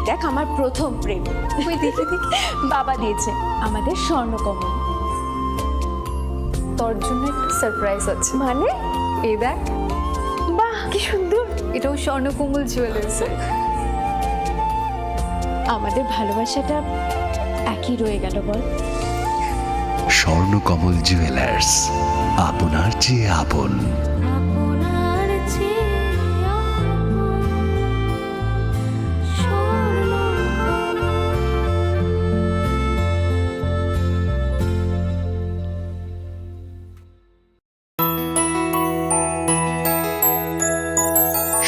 দেখ আমার প্রথম প্রেম। ওই দেখে দেখে বাবা দিয়েছে আমাদের স্বর্ণকমল। তোর জন্য একটা সারপ্রাইজ আছে। মানে? এই দেখ, বাহ কি সুন্দর। এটাও স্বর্ণকমল জুয়েলার্সে। আমাদের ভালোবাসাটা একই রয়ে গেল বল। স্বর্ণকমল জুয়েলার্স, আপনার চেয়ে আপন।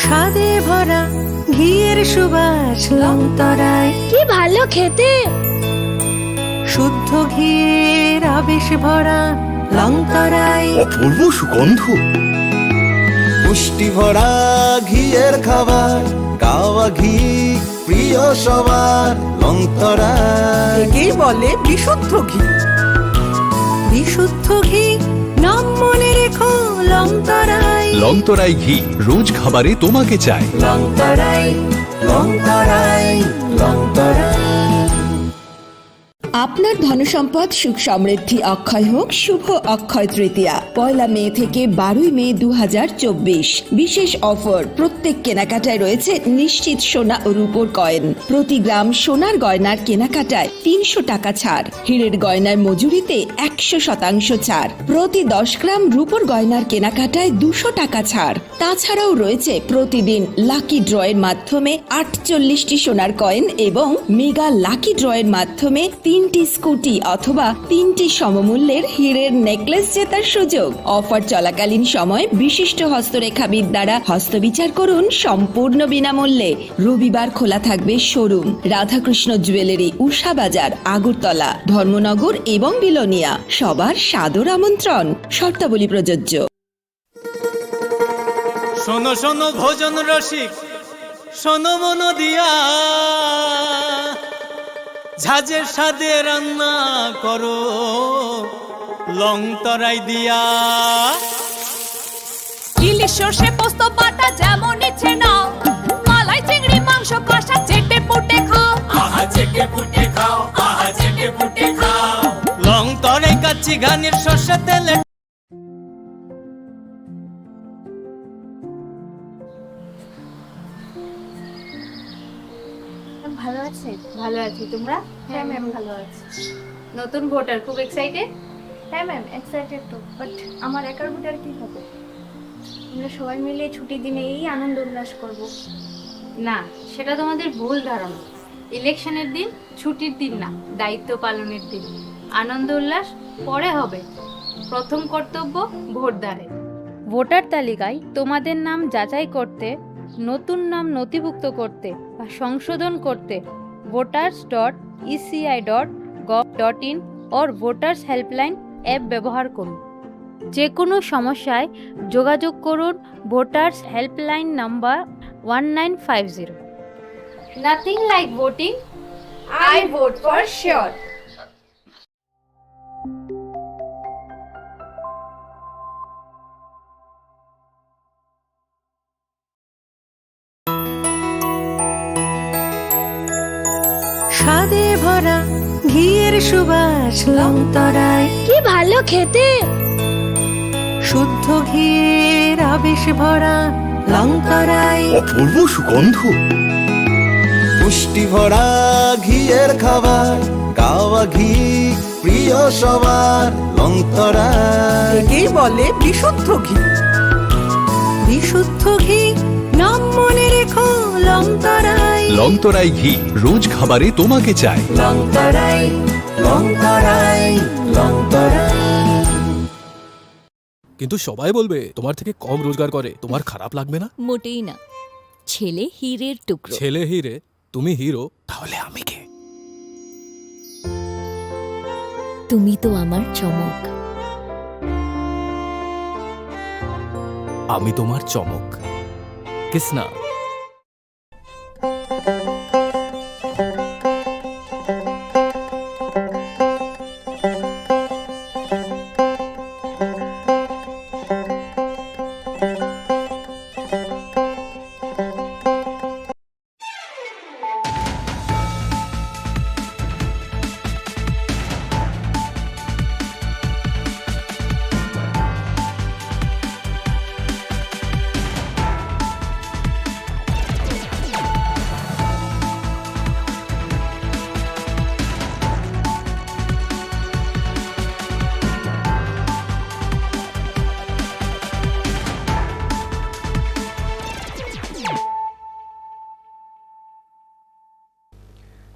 স্বাদে ভরা ঘিয়ের সুবাস লংতরায়, কি ভালো খেতে। শুদ্ধ ঘিয়ের আবেশ ভরা লংতরায়, অপূর্ব সুগন্ধ। পুষ্টি ভরা ঘিয়ের খাবার, গাওয়া ঘি প্রিয় সবার লংতরা। একেই বলে বিশুদ্ধ ঘি। বিশুদ্ধ ঘি নাম মনে রেখো লংতরায়। লংতরাই ঘি রোজ খাবারে তোমাকে চাই। লংতরাই লংতরাই লংতরাই। আপনার ধনসম্পদ সুখ সমৃদ্ধি অক্ষয় হোক। শুভ অক্ষয় তৃতীয়া 1 মে থেকে 12 মে 2024। বিশেষ অফার, প্রত্যেক কেনাকাটায় রয়েছে নিশ্চিত সোনা ও রূপোর কয়েন। প্রতি গ্রাম সোনার গয়নার কেনাকাটায় 300 টাকা ছাড়। হীরের গয়নার মজুরিতে 100% ছাড়। প্রতি 10 গ্রাম রূপোর গয়নার কেনাকাটায় 200 টাকা ছাড়। তাছাড়াও রয়েছে প্রতিদিন লাকি ড্রয়ের মাধ্যমে 48টি সোনার কয়েন এবং মেগা লাকি ড্রয়ের মাধ্যমে 3টি স্কুটি অথবা 3টি সমমূল্যের হীরের নেকলেস জেতার সুযোগ। অফার চলাকালীন সময় বিশিষ্ট হস্তরেখাবিদ দ্বারা হস্তবিচার করুন সম্পূর্ণ বিনামূল্যে। রবিবার খোলা থাকবে শোরুম। রাধাকৃষ্ণ জুয়েলারি, উষা বাজার, আগরতলা, ধর্মনগর এবং বিলোনিয়া। সবার সাদর আমন্ত্রণ। শর্তাবলী প্রযোজ্য। শোনো শোনো ভোজন রসিক, শোনো মন দিয়া, ঝাঁঝের স্বাদে রান্না করো লংতরাই দিয়া। ইলিশ সর্ষে পোস্ত বাটা যেমন ইচ্ছে নাও, মালাই চিংড়ি মাংস কষা চেটে পুটে খাও। আহা চেটে পুটে খাও, আহা চেটে পুটে খাও। লংতরাই কাচ্চি ঘানির সর্ষে তেলে। ভালো আছে? ভালো আছি, তোমরা? হ্যাঁ ম্যাম ভালো আছি। নতুন ভোটার, খুব এক্সাইটেড? হ্যাঁ ম্যাম এক্সাইটেড তো, বাট আমার একার ভোটার কি হবে? আমরা সবাই মিলে ছুটির দিনে এই আনন্দ উল্লাস করব। না, সেটা তোমাদের ভুল ধারণা। ইলেকশনের দিন ছুটির দিন না, দায়িত্ব পালনের দিন। আনন্দ উল্লাস পরে হবে। প্রথম কর্তব্য ভোটদানের। ভোটার তালিকায় তোমাদের নাম যাচাই করতে, নতুন নাম নথিভুক্ত করতে বা সংশোধন করতে voters.eci.gov.in or voters helpline app ব্যবহার করুন। যে কোনো সমস্যায় যোগাযোগ করুন voters helpline number 1950। Nothing like voting, I vote for sure. স্বাদে ভরা ঘিয়ের সুবাস লংতরায়, কি ভালো খেতে। শুদ্ধ ঘিয়ের আবেশ ভরা লংতরায়, অপূর্ব সুগন্ধ। পুষ্টি ভরা ঘিয়ের খাবার, গাওয়া ঘি প্রিয় সবার লংতরা। একেই বলে বিশুদ্ধ ঘি। বিশুদ্ধ ঘি নাম মনে রেখো লংতরায়। লংতরাই ঘি রোজ খাবারে তোমাকে চাই। লংতরাই লংতরাই লংতরাই। কিন্তু সবাই বলবে তোমার থেকে কম রোজগার করে, তোমার খারাপ লাগবে না? মোটেই না, ছেলে হীরের টুকরো। ছেলে হিরে, তুমি হিরো, তাহলে আমি কে? তুমি তো আমার চমক। আমি তোমার চমক। Kisna?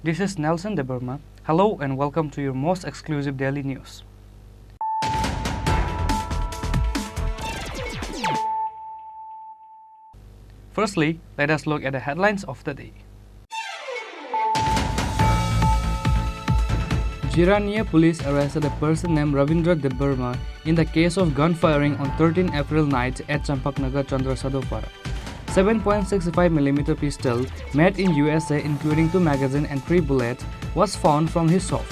This is Nelson Deburma. Hello and welcome to your most exclusive daily news. Firstly, let us look at the headlines of the day. Jirania police arrested a person named Ravindra Deburma in the case of gunfiring on 13 April night at Champaknagar, Chandrasadopara. 7.65mm pistol made in USA including 2 magazines and 3 bullets was found from his shop.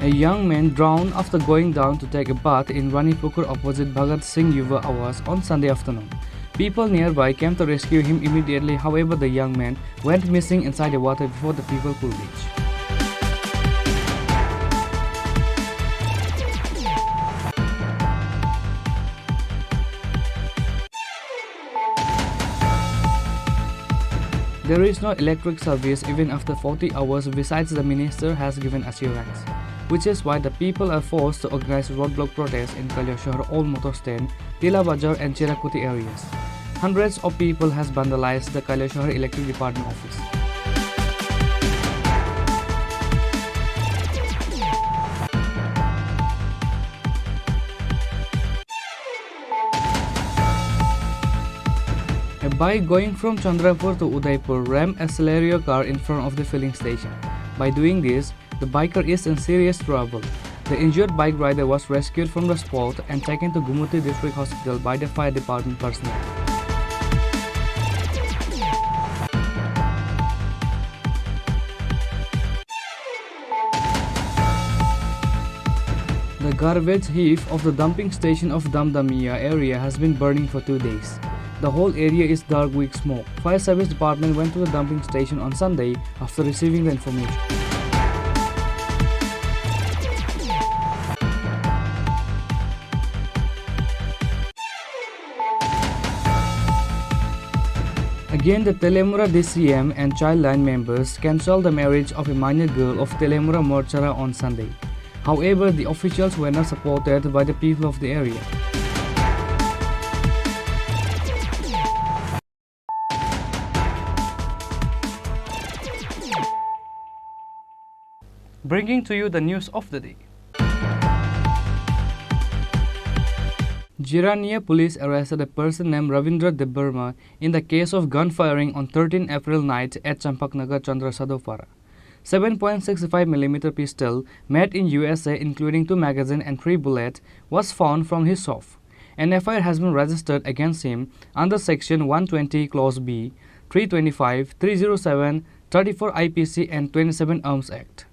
A young man drowned after going down to take a bath in Ranipukur opposite Bhagat Singh Yuva Awas on Sunday afternoon. People nearby came to rescue him immediately, however the young man went missing inside the water before the people could reach. There is no electric service even after 40 hours besides the minister has given assurance, which is why the people are forced to organize roadblock protests in Kalyashahar Old Motor Stand, Tila Bazar and Chirakuti areas. Hundreds of people has vandalized the Kalyashahar Electric Department office. A bike going from Chandrapur to Udaipur rammed a Celerio car in front of the filling station. By doing this, the biker is in serious trouble. The injured bike rider was rescued from the spot and taken to Gumuti District Hospital by the fire department personnel. The garbage heap of the dumping station of Damdamiya area has been burning for 2 days. The whole area is dark with smoke. Fire service department went to the dumping station on Sunday after receiving the information. Again, the Telemura DCM and Childline members cancelled the marriage of a minor girl of Telemura Morchara on Sunday. However, the officials were not supported by the people of the area. Bringing to you the news of the day. Jirania police arrested a person named Ravindra Deburma in the case of gunfiring on 13 April night at Champaknagar, Chandrasadopara. 7.65mm pistol made in USA including 2 magazines and 3 bullets was found from his shop. An FIR has been registered against him under section 120 clause B, 325, 307, 34 IPC and 27 Arms Act.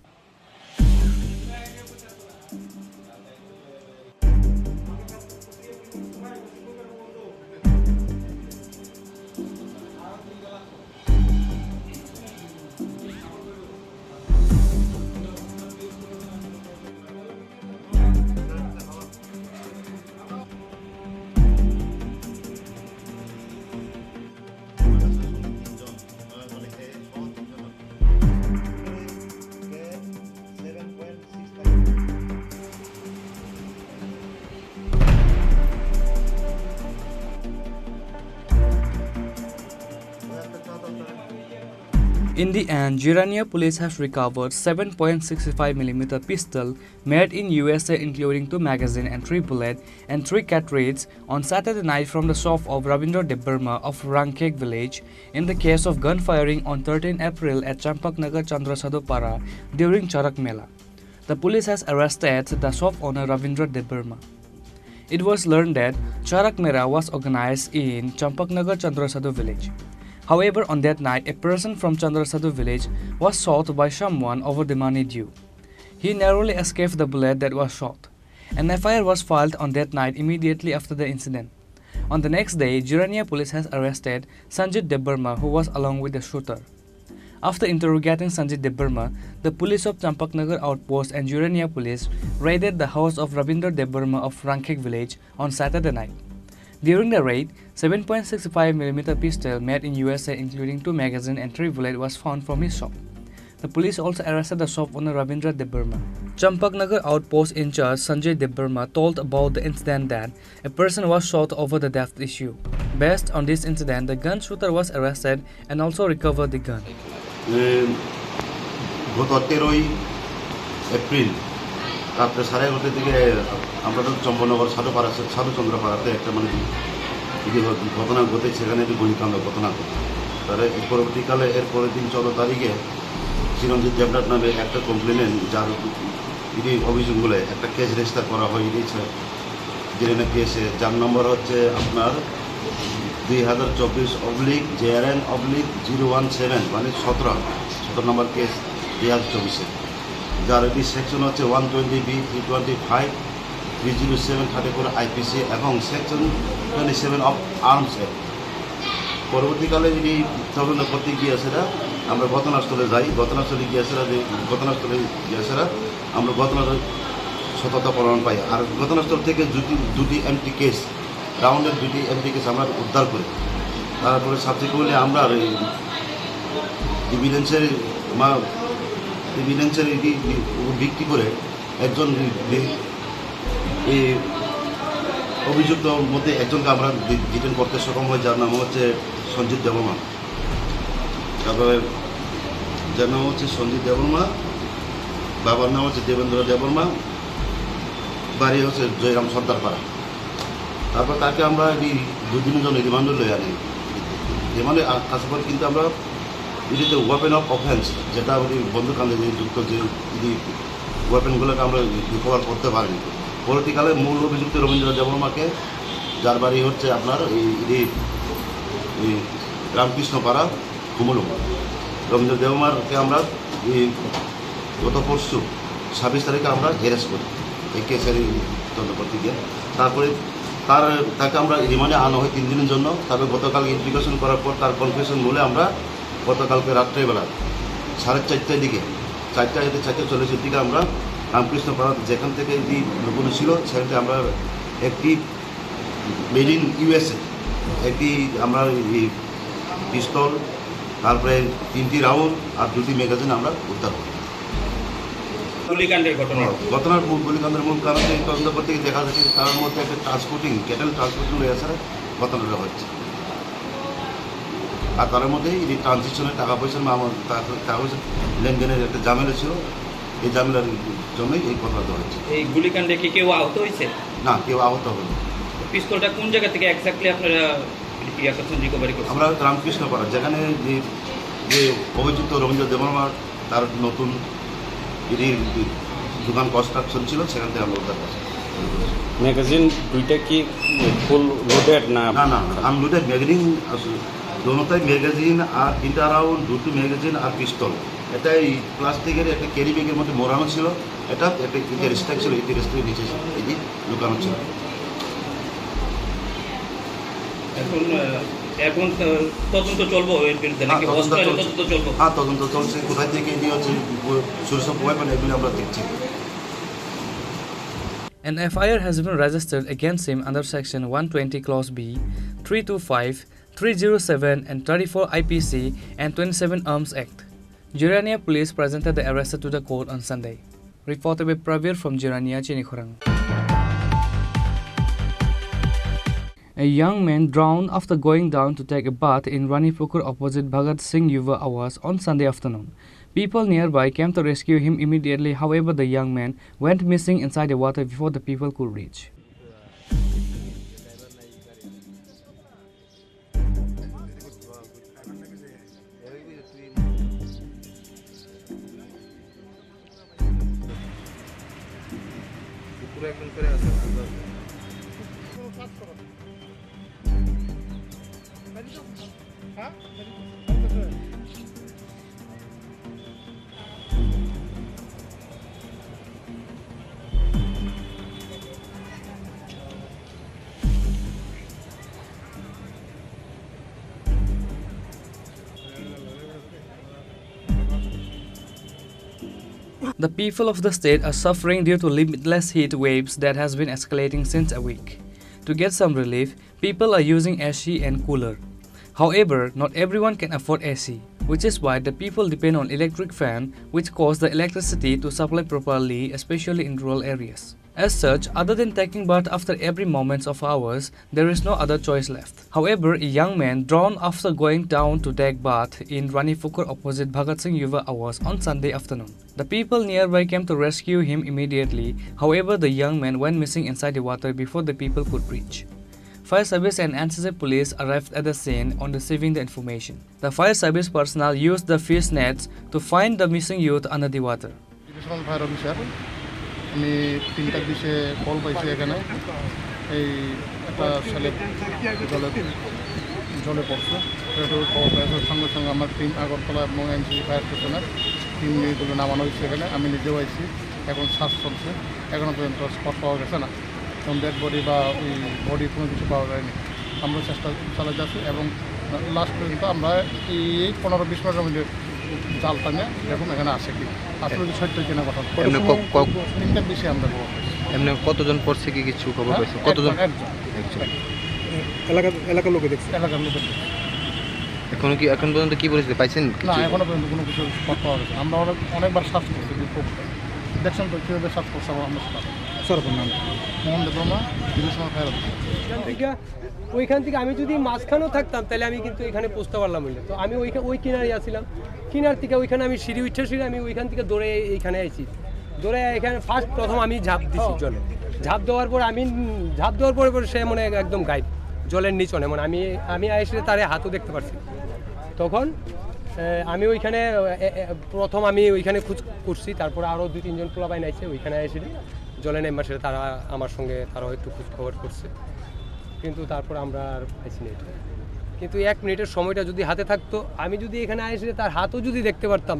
In the end, Jirania police has recovered 7.65mm pistol made in USA including 2 magazines and 3 bullets and 3 cartridges on Saturday night from the shop of Ravindra Deburma of Rangkek village in the case of gunfiring on 13 April at Champaknagar Chandrasadopara during Charak Mela. The police has arrested the shop owner Ravindra Deburma. It was learned that Charak Mela was organized in Champaknagar Chandrasadu village. However, on that night, a person from Chandrasadu village was shot by someone over the money due. He narrowly escaped the bullet that was shot. An FIR was filed on that night immediately after the incident. On the next day, Jirania police has arrested Sanjit Deburma, who was along with the shooter. After interrogating Sanjit Deburma, the police of Champaknagar outpost and Jirania police raided the house of Ravindra Deburma of Rangkek village on Saturday night. During the raid, 7.65mm pistol made in USA including 2 magazines and 3 bullets was found from his shop. The police also arrested the shop owner Ravindra Debbarma. Champaknagar outpost in charge Sanjay Debbarma told about the incident that a person was shot over the theft issue. Based on this incident, the gun shooter was arrested and also recovered the gun. গত 13ই April রাত্রে 11:30 দিকে আমরা তো চম্পনগর সাধুচন্দ্র পাড়াতে একটা মানে ঘটনা ঘটে, সেখানে একটি গুলিকাণ্ড ঘটনা ঘটে। তার পরবর্তীকালে এর পরের দিন 14 তারিখে চিরঞ্জিত দেবনাথ নামে একটা কমপ্লেনেন্ট, যার অভিযোগগুলো একটা কেস রেজিস্টার করা হয় জেরেনা কেসে, যার নম্বর হচ্ছে আপনার 2024/JRN/017, মানে 17 নম্বর কেস 2024-এ, যার এটি সেকশন হচ্ছে 120B 325 307 34 IPC এবং সেকশন 27 অফ আর্মস অ্যাক্ট। পরবর্তীকালে এটি তদন্ত করতে গিয়েছেরা আমরা ঘটনাস্থলে যাই। ঘটনাস্থলে গিয়েছেরা আমরা ঘটনার সততা প্রমাণ পাই। আর ঘটনাস্থল থেকে দুটি এমটি কেস, রাউন্ডের দুটি এমটি কেস আমরা উদ্ধার করি। তারপরে সাবসিকুয়েন্টলি আমরা এভিডেন্সের ভিত্তি করে একজন এই অভিযুক্ত মধ্যে একজনকে আমরা ডিটেন করতে সক্ষম হয়, যার নাম হচ্ছে সঞ্জিত দেববর্মা। তারপরে যার নাম হচ্ছে সঞ্জিত দেববর্মা, বাবার নাম হচ্ছে দেবেন্দ্র দেববর্মা, বাড়ি হচ্ছে জয়রাম সর্দারপাড়া। তারপর তাকে আমরা এই 2 দিনের জন্য রিমান্ডে লই আনি। রিমান্ডে আসার পর কিন্তু আমরা এটিতে ওয়েপেন অফ অফেন্স, যেটা বন্দুকাণ্ডে যুক্ত যে ওয়েপেনগুলোকে আমরা রিকভার করতে পারিনি। পরবর্তীকালে মূল অভিযুক্ত রবীন্দ্র দেববর্মাকে, যার বাড়ি হচ্ছে আপনার এই রামকৃষ্ণপাড়া কুমলুম, রবীন্দ্র দেববর্মাকে আমরা গত পরশু 26 তারিখে আমরা অ্যারেস্ট করি এই কেসের তদন্ত করতে গিয়ে। তারপরে তাকে আমরা রিমান্ডে আনা হয় 3 দিনের জন্য। তারপরে গতকাল ইনভেস্টিগেশন করার পর তার কনফেশন বলে আমরা গতকালকে রাত্রেবেলা 4:30টার দিকে 4:40 দিকে আমরা রামকৃষ্ণপাড়া যেখান থেকে এই লুকোনো ছিল সেখান থেকে আমরা একটি মেড ইন USA একটি আমরা পিস্তল, তারপরে 3টি রাউন্ড আর 2টি ম্যাগাজিন আমরা উদ্ধার করি। ঘটনার গুলিকাণ্ডের মূল কারণ তদন্ত করতে গিয়ে দেখা যাচ্ছে তার মধ্যে একটা ক্যাটেল ট্রান্সপোর্টিং আসার ঘটনাটা হচ্ছে। আর তার মধ্যে এই ট্রানজিশনের টাকা পয়সা লেনদেনের একটা ঝামেলা ছিল, এই ঝামেলার জন্যই এই ঘটনাটা হচ্ছে। এই গুলিকাণ্ডে কি কেউ আহত হয়েছে? না, কেউ আহত হয়নি। পিস্তলটা কোন জায়গা থেকে এক্স্যাক্টলি আপনারা রিকভারি করছেন? আমরা রামকৃষ্ণপাড়া, যেখানে যে অভিযুক্ত রবীন্দ্র দেববর্মা তার নতুন দোকান কনস্ট্রাকশন ছিল, সেখান থেকে আমরা উদ্ধার করছি। ম্যাগাজিন দুইটা কি ফুল লোডেড না? না, আনলোডেড ম্যাগাজিন, দোনোটাই ম্যাগাজিন আর 3টা রাউন্ড, 2টি ম্যাগাজিন আর পিস্তল। এটা এই প্লাস্টিকের একটা ক্যারি ব্যাগের মধ্যে মোড়ানো ছিল, এটা একটা রেস্ট্যাক ছিল, এই রেস্ট্যাকের নিচে এটি লুকানো ছিল। এখন তদন্ত চলবো এর বিরুদ্ধে নাকি? তদন্ত চলবো? হ্যাঁ, তদন্ত চলছে। কোথায় থেকে এটি হচ্ছে সোর্স অফ ওয়েপন, এগুলো আমরা দেখছি। An FIR has been registered against him under Section 120 Clause B, 325, 307 and 34 IPC and 27 Arms Act. Jirania police presented the arrested to the court on Sunday. Reported by Pravir from Jirania, Chinikhorang. A young man drowned after going down to take a bath in Ranipukur opposite Bhagat Singh Yuva Awas on Sunday afternoon. People nearby came to rescue him immediately. However, the young man went missing inside the water before the people could reach. The people of the state are suffering due to limitless heat waves that has been escalating since a week. To get some relief, people are using AC and cooler. However, not everyone can afford AC. which is why the people depend on electric fan, which cause the electricity to supply properly, especially in rural areas. As such, other than taking bath after every moment of hours, there is no other choice left. However, a young man drowned after going down to take bath in Ranipukur opposite Bhagat Singh Yuva Awas on Sunday afternoon. The people nearby came to rescue him immediately. However, the young man went missing inside the water before the people could reach. Fire service and NCC police arrived at the scene on receiving the information. The fire service personnel used the fish nets to find the missing youth under the water. আমি 3টার দিকে call পাইছি এখানে এই একটা ছেলে জলে পড়ছে সেটা খবর পাওয়ার সঙ্গে সঙ্গে আমার টিম আগরতলা এবং এনসিসি ফায়ার স্টেশনের টিম নিয়ে নামানো হয়েছে এখানে আমি নিজেও আইছি এখন সার্চ চলছে এখনও পর্যন্ত স্পট পাওয়া গেছে না কোন ডেড বডি বা ওই বডি কোনো কিছু পাওয়া যায়নি আমরা চেষ্টা চালিয়ে যাচ্ছি এবং লাস্ট পর্যন্ত আমরা এই 15-20 মিনিটের মধ্যে জাল টানে দেখুন এখানে আসে কি আসলে সত্য কিনা কথা তিনটার বিষয়ে আমরা এমনি কতজন পড়ছে কি কিছু খবর পাইছে কতজন এলাকার লোকে দেখছে এলাকার লোকে এখন পর্যন্ত কি পরিস্থিতি পাইছেন না এখনো পর্যন্ত কোনো কিছু স্পট পাওয়া গেছে আমরা অনেকবার সার্চ করছি দেখছেন তো কীভাবে সার্চ করছে আমরা সরকার নাম মোহন দেবর্মা ডিভিশনাল ফায়ার অফিসার। ওইখান থেকে আমি যদি মাঝখানেও থাকতাম তাহলে আমি কিন্তু এখানে পৌঁছতে পারলাম বললে তো আমি ওই কিনারে আসছিলাম কিনার থেকে ওইখানে আমি সিঁড়ি উঠে আমি ওইখান থেকে দৌড়ে এইখানে আইছি দৌড়ে এখানে প্রথম আমি ঝাঁপ দিচ্ছি জলে ঝাঁপ দেওয়ার পরে সে মনে একদম গায়েব জলের নিচ মানে আমি এসে তার হাতও দেখতে পারছি তখন আমি ওইখানে প্রথম আমি ওইখানে খোঁজ করছি তারপর আরও 2-3 জন পোলাপাইন আইছে ওইখানে এসে জলে নেমে সেটা তারা আমার সঙ্গে তারাও একটু খোঁজ খবর করছে কিন্তু তারপর আমরা আর পাইছি না এটা কিন্তু 1 মিনিটের সময়টা যদি হাতে থাকতো আমি যদি এখানে এসে তার হাতও যদি দেখতে পারতাম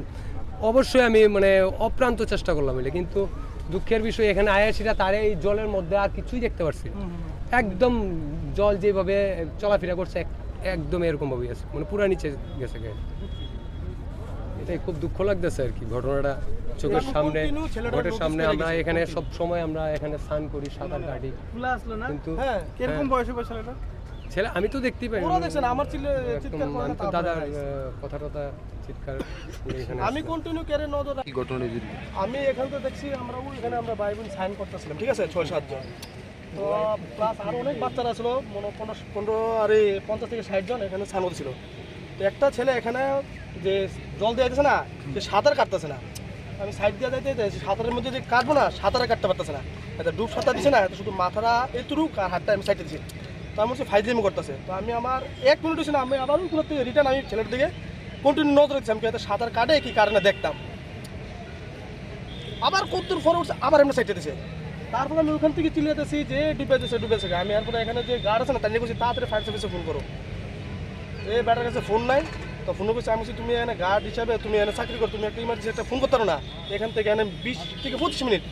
অবশ্যই আমি মানে অপ্রান্ত চেষ্টা করলাম বলে কিন্তু দুঃখের বিষয় এখানে আয়াসিরা তার এই জলের মধ্যে আর কিছুই দেখতে পারছি একদম জল যেভাবে চলাফেরা করছে একদম এরকমভাবেই আছে মানে পুরা নিচে গেছে এটাই খুব দুঃখ লাগতেছে আর কি ঘটনাটা চোখের সামনে আমরা এখানে সব সময় আমরা এখানে স্নান করি সাঁতার কাটি কিন্তু কিরকম বয়স ছেলে আমি তো দেখতেই পাই আমার আমি তো দাদার কথা চিৎকার আমি কন্টিনিউ কেড়ে নজর আমি এখান থেকে দেখছি আমরা এখানে আমরা ভাই বোন সাইন করতেছিলাম ঠিক আছে 6-7 জন তো প্লাস আরও অনেক বাচ্চারা ছিল 15 আর 50 থেকে 60 জন এখানে সাইন করছিল তো একটা ছেলে এখানে যে জল দিয়ে যাচ্ছে না সে সাঁতার কাটতেছে না আমি সাইড দিয়ে যাইতে সাঁতারের মধ্যে যে কাটবো না সাঁতারে কাটতে পারতেছে না এটা ডুব সাঁতার দিচ্ছে না এটা শুধু মাথাটা এতটুক আর হাতটা আমি সাইডে দিচ্ছি তো আমি হচ্ছে ফাইজলামি করতেছে তো আমি আমার 1 মিনিট হচ্ছে না আমি আবার কোনো থেকে রিটার্ন আমি ছেলের দিকে কন্টিনিউ নজর দিচ্ছি আমি কি সাঁতার কাটে কি কারণে দেখতাম আবার কতদূর ফরে উঠছে আবার এমনি সাইডে দিচ্ছে তারপরে আমি ওখান থেকে চিল্লাতেছি যে ডুবেছে আমি এরপরে এখানে যে গার্ড আছে না তার নিয়ে বলছি তাড়াতাড়ি ফায়ার সার্ভিসে ফোন করো এই ব্যাটার কাছে ফোন নাই তো ফোন করছি আমি বলছি তুমি এখানে গার্ড হিসাবে তুমি এখানে চাকরি করো তুমি একটা ইমার্জেন্সি একটা ফোন করতে পারো না এখান থেকে এখানে 20 থেকে 25 মিনিট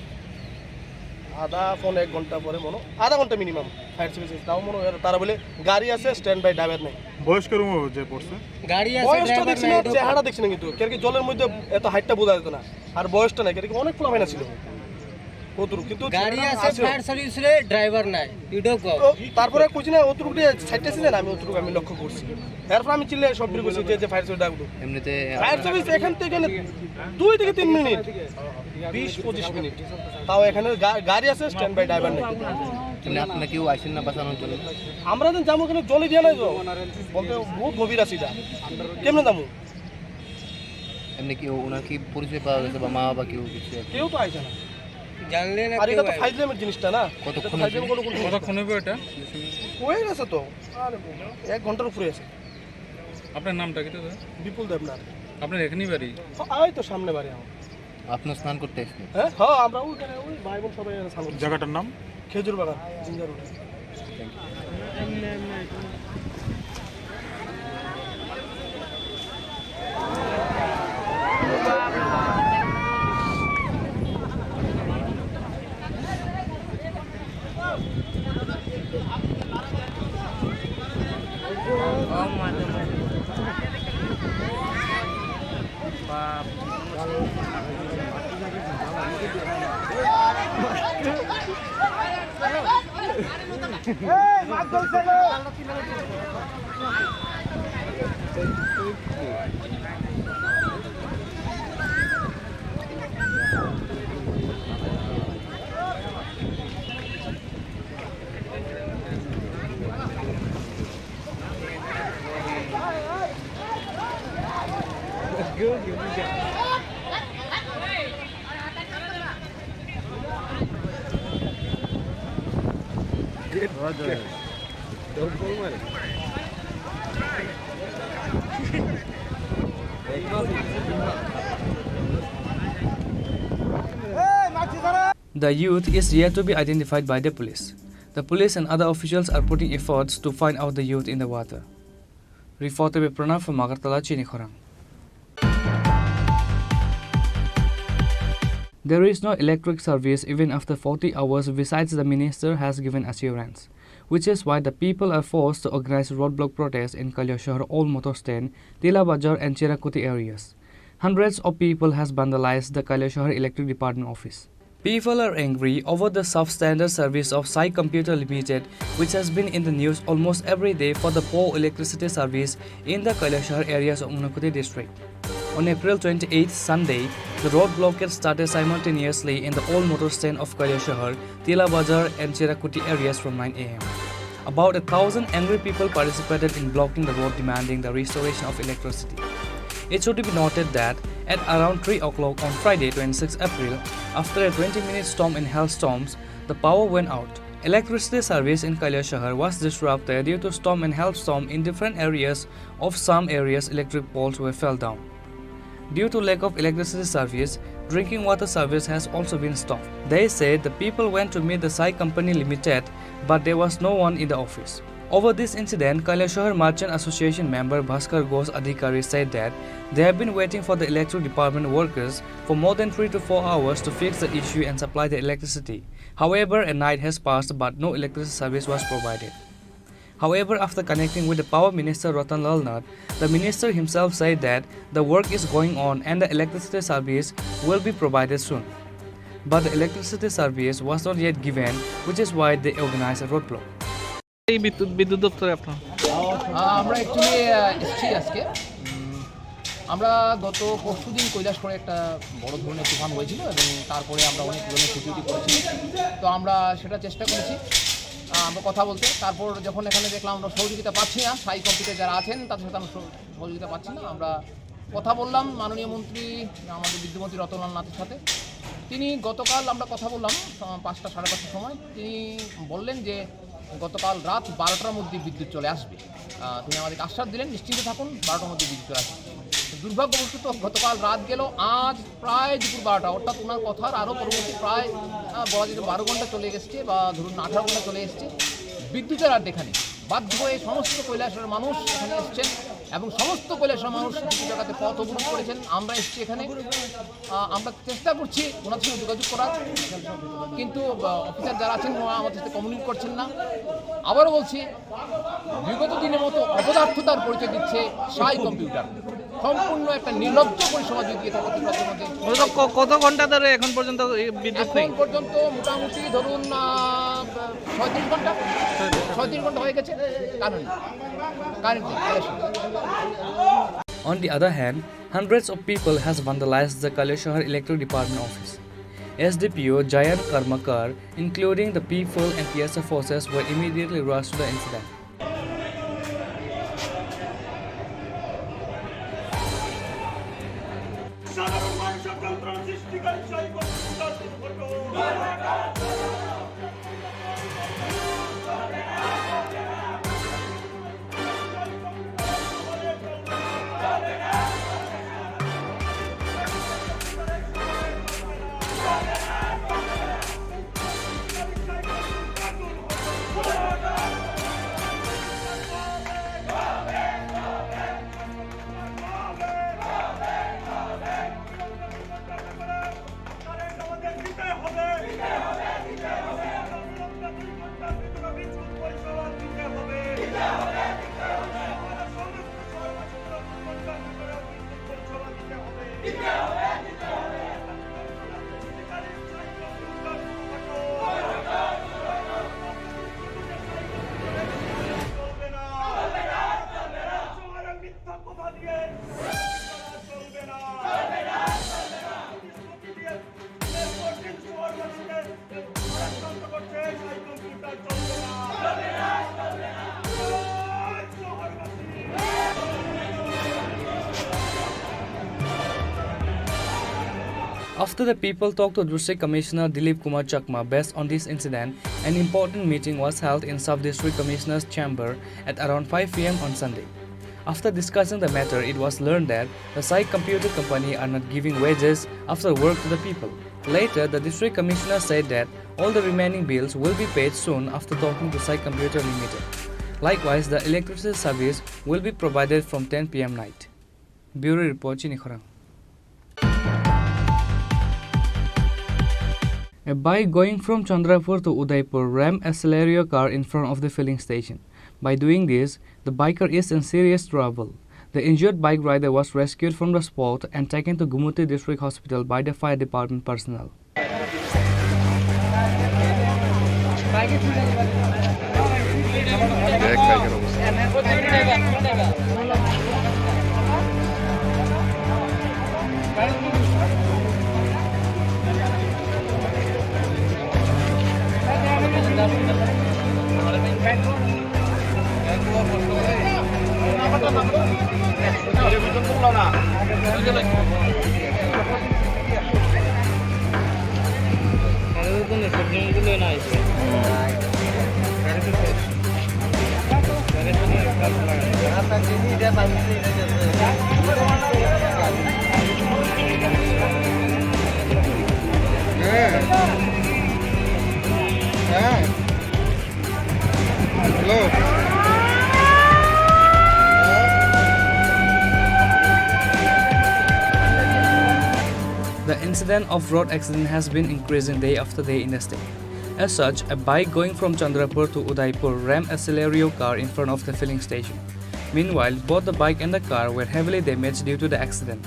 আধা ফোন 1 ঘন্টা পরে মনে আধা ঘন্টা মিনিমাম ফায়ার সার্ভিস তাও মনে তারা বলে গাড়ি আছে স্ট্যান্ড বাই ড্রাইভার নাই বয়স্ক রুম যে পড়ছে গাড়ি আছে বয়সটা দেখছি না চেহারা দেখছি না কিন্তু কি জলের মধ্যে এত হাইটটা বোঝা যেত না আর বয়সটা নাই কি অনেক ফোলা ভাইনা ছিল কতটুকু কিন্তু গাড়ি আছে ফায়ার সার্ভিসে ড্রাইভার নাই ইডো কো তারপরে কইছি না অতটুকু সাইডটা ছিলেন আমি অতটুকু আমি লক্ষ্য করছি এরপর আমি চিল্লে সব বের করছি যে ফায়ার সার্ভিস ডাকবো এমনিতে ফায়ার সার্ভিস এখান থেকে 2 থেকে 3 মিনিট 20-25 মিনিট তাও এখানে গাড়ি আছে স্ট্যান্ড বাই ড্রাইভার নাই আপনারা কেউ আইছেন না বাঁচানোর জন্য আমরা তো যাবো এখানে জলে দিয়ে নাই তো বলতে বহুত গভীর আছে এটা কেমনে যাবো এমনি কি ওনার কি পরিচয় পাওয়া গেছে বা মা বা কেউ তো আইছে না জানলে না আর এটা তো ফাইজলামের জিনিসটা না কতক্ষণ হবে এটা হয়ে গেছে তো আরে 1 ঘন্টার উপরে আছে আপনার নামটা কি দাদা বিপুল দেবনাথ আপনার এখানেই বাড়ি এই তো সামনে বাড়ি আমার আপনার স্নান করতে এসেছেন হ্যাঁ আমরা ওই ভাই বোন সবাই স্নান করতে জায়গাটার নাম খেজুর বাগান ginger road The youth is yet to be identified by the police. The police and other officials are putting efforts to find out the youth in the water. Reporter by Pranav from Agartala, Chinikhorang. There is no electric service even after 40 hours, besides the minister has given assurance, which is why the people are forced to organize roadblock protests in Kalyashahar, Old Motor Stand, Tila Bazar and Chirakuti areas. Hundreds of people has vandalized the Kalyashahar Electric Department office. People are angry over the substandard service of Sai Computer Limited, which has been in the news almost every day for the poor electricity service in the Kalyashahar areas of Unnakuti district. On April 28th, Sunday, the road blockade started simultaneously in the Old Motor Stand of Kalyashahar, Tila Bazar and Chirakuti areas from 9 am. About 1,000 angry people participated in blocking the road, demanding the restoration of electricity. It should be noted that at around 3 o'clock on Friday, 26 April, after a 20-minute storm and hailstorms, the power went out. Electricity service in Kalyashahar was disrupted due to storm and hailstorm in different areas. Of some areas, electric poles were fell down. Due to lack of electricity service, drinking water service has also been stopped. They said the people went to meet the Sai Company Limited, but there was no one in the office. Over this incident, Kalyashahar Merchant Association member Bhaskar Ghosh Adhikari said that they have been waiting for the electric department workers for more than 3 to 4 hours to fix the issue and supply the electricity. However, a night has passed but no electricity service was provided. However, after connecting with the Power Minister Ratan Lal Nath, the minister himself said that the work is going on and the electricity service will be provided soon. But the electricity service was not yet given, which is why they organized a roadblock. আমরা actually এসেছি আজকে আমরা গত পরশুদিন কৈলাসহরে একটা বড় ধরনের তুফান হয়েছিল এবং তারপরে আমরা অনেক ধরনের সিকিউরিটি করেছি। তো আমরা সেটা চেষ্টা করেছি আমরা কথা বলতে। তারপর যখন এখানে দেখলাম আমরা সহযোগিতা পাচ্ছি না, সাই কম্পিউটার যারা আছেন তাদের সাথে আমরা সহযোগিতা পাচ্ছি না, আমরা কথা বললাম মাননীয় মন্ত্রী আমাদের বিদ্যুৎমন্ত্রী রতনলাল নাথের সাথে। তিনি গতকাল আমরা কথা বললাম 5টা সাড়ে 5টার সময়, তিনি বললেন যে গতকাল রাত 12টার মধ্যে বিদ্যুৎ চলে আসবে। তিনি আমাদেরকে আশ্বাস দিলেন নিশ্চিন্তে থাকুন, 12টার মধ্যে বিদ্যুৎ চলে আসবে। দুর্ভাগ্যবশত গতকাল রাত গেল, আজ প্রায় দুপুর 12টা, অর্থাৎ ওনার কথার আরও পরবর্তী প্রায় বলা যেতে 12 ঘন্টা চলে এসছে বা ধরুন 18 ঘন্টা চলে এসছে, বিদ্যুতের আর দেখা নেই। বাধ্য হয়ে সমস্ত কৈলাসহরের মানুষ এখানে এসছেন এবং সমস্ত কৈলাসহরের মানুষ কিছু জায়গাতে পথ অবরোধ করেছেন। আমরা এসছি এখানে, আমরা চেষ্টা করছি ওনাদের সঙ্গে যোগাযোগ করার, কিন্তু অফিসার যারা আছেন ওরা আমাদের সাথে কমিউনিকেট করছেন না। আবারও বলছি, বিগত দিনের মতো অপদার্থতার পরিচয় দিচ্ছে সাই কম্পিউটার, সম্পূর্ণ একটা নির্লজ্জ পরিষেবা দিয়ে থাকে ত্রিপুরার মধ্যে। কত ঘন্টা ধরে এখন পর্যন্ত বিদ্যুৎ নেই? এখন পর্যন্ত মোটামুটি ধরুন 36 ঘন্টা হয়ে গেছে current. On the other hand, hundreds of people has vandalized the Kalyashahar Electric Department office. SDPO Jayant Karmakar, including the people and PSF forces, were immediately rushed to the incident. After the people talked to District Commissioner Dilip Kumar Chakma based on this incident, an important meeting was held in Sub-District Commissioner's chamber at around 5 p.m. on Sunday. After discussing the matter, it was learned that the Sai Computer Company are not giving wages after work to the people. Later, the District Commissioner said that all the remaining bills will be paid soon after talking to Sai Computer Limited. Likewise, the electricity service will be provided from 10 p.m. night. Bureau Report, Chinikhorang. A bike going from Chandrapur to Udaipur rammed a Celerio car in front of the filling station. By doing this, the biker is in serious trouble. The injured bike rider was rescued from the spot and taken to Gumuti District Hospital by the fire department personnel. The incidence of road accident has been increasing day after day in the state. As such, a bike going from Chandrapur to Udaipur rammed a Celerio car in front of the filling station. Meanwhile, both the bike and the car were heavily damaged due to the accident.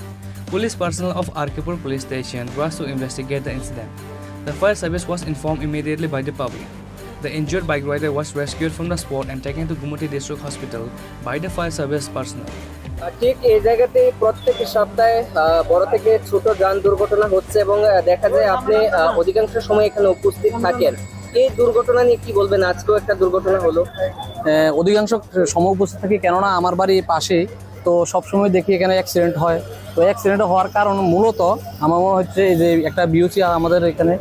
Police personnel of Arkipur police station rushed to investigate the incident. The fire service was informed immediately by the public. The injured bike rider was rescued from the spot and taken to Gumuti District Hospital by the fire service personnel. ঠিক এই জায়গাতে প্রত্যেক সপ্তাহে বড় থেকে ছোট যান দুর্ঘটনা হচ্ছে এবং দেখা যায় আপনি অধিকাংশ সময় এখানে উপস্থিত থাকেন। এই দুর্ঘটনা নিয়ে কি বলবেন? আজকেও একটা দুর্ঘটনা হলো। অধিকাংশ সময় উপস্থিত থাকি, কেননা আমার বাড়ি পাশে, তো সবসময় দেখি এখানে অ্যাক্সিডেন্ট হয়। তো অ্যাক্সিডেন্ট হওয়ার কারণ মূলত আমার মনে হচ্ছে যে একটা বিউসি আমাদের এখানে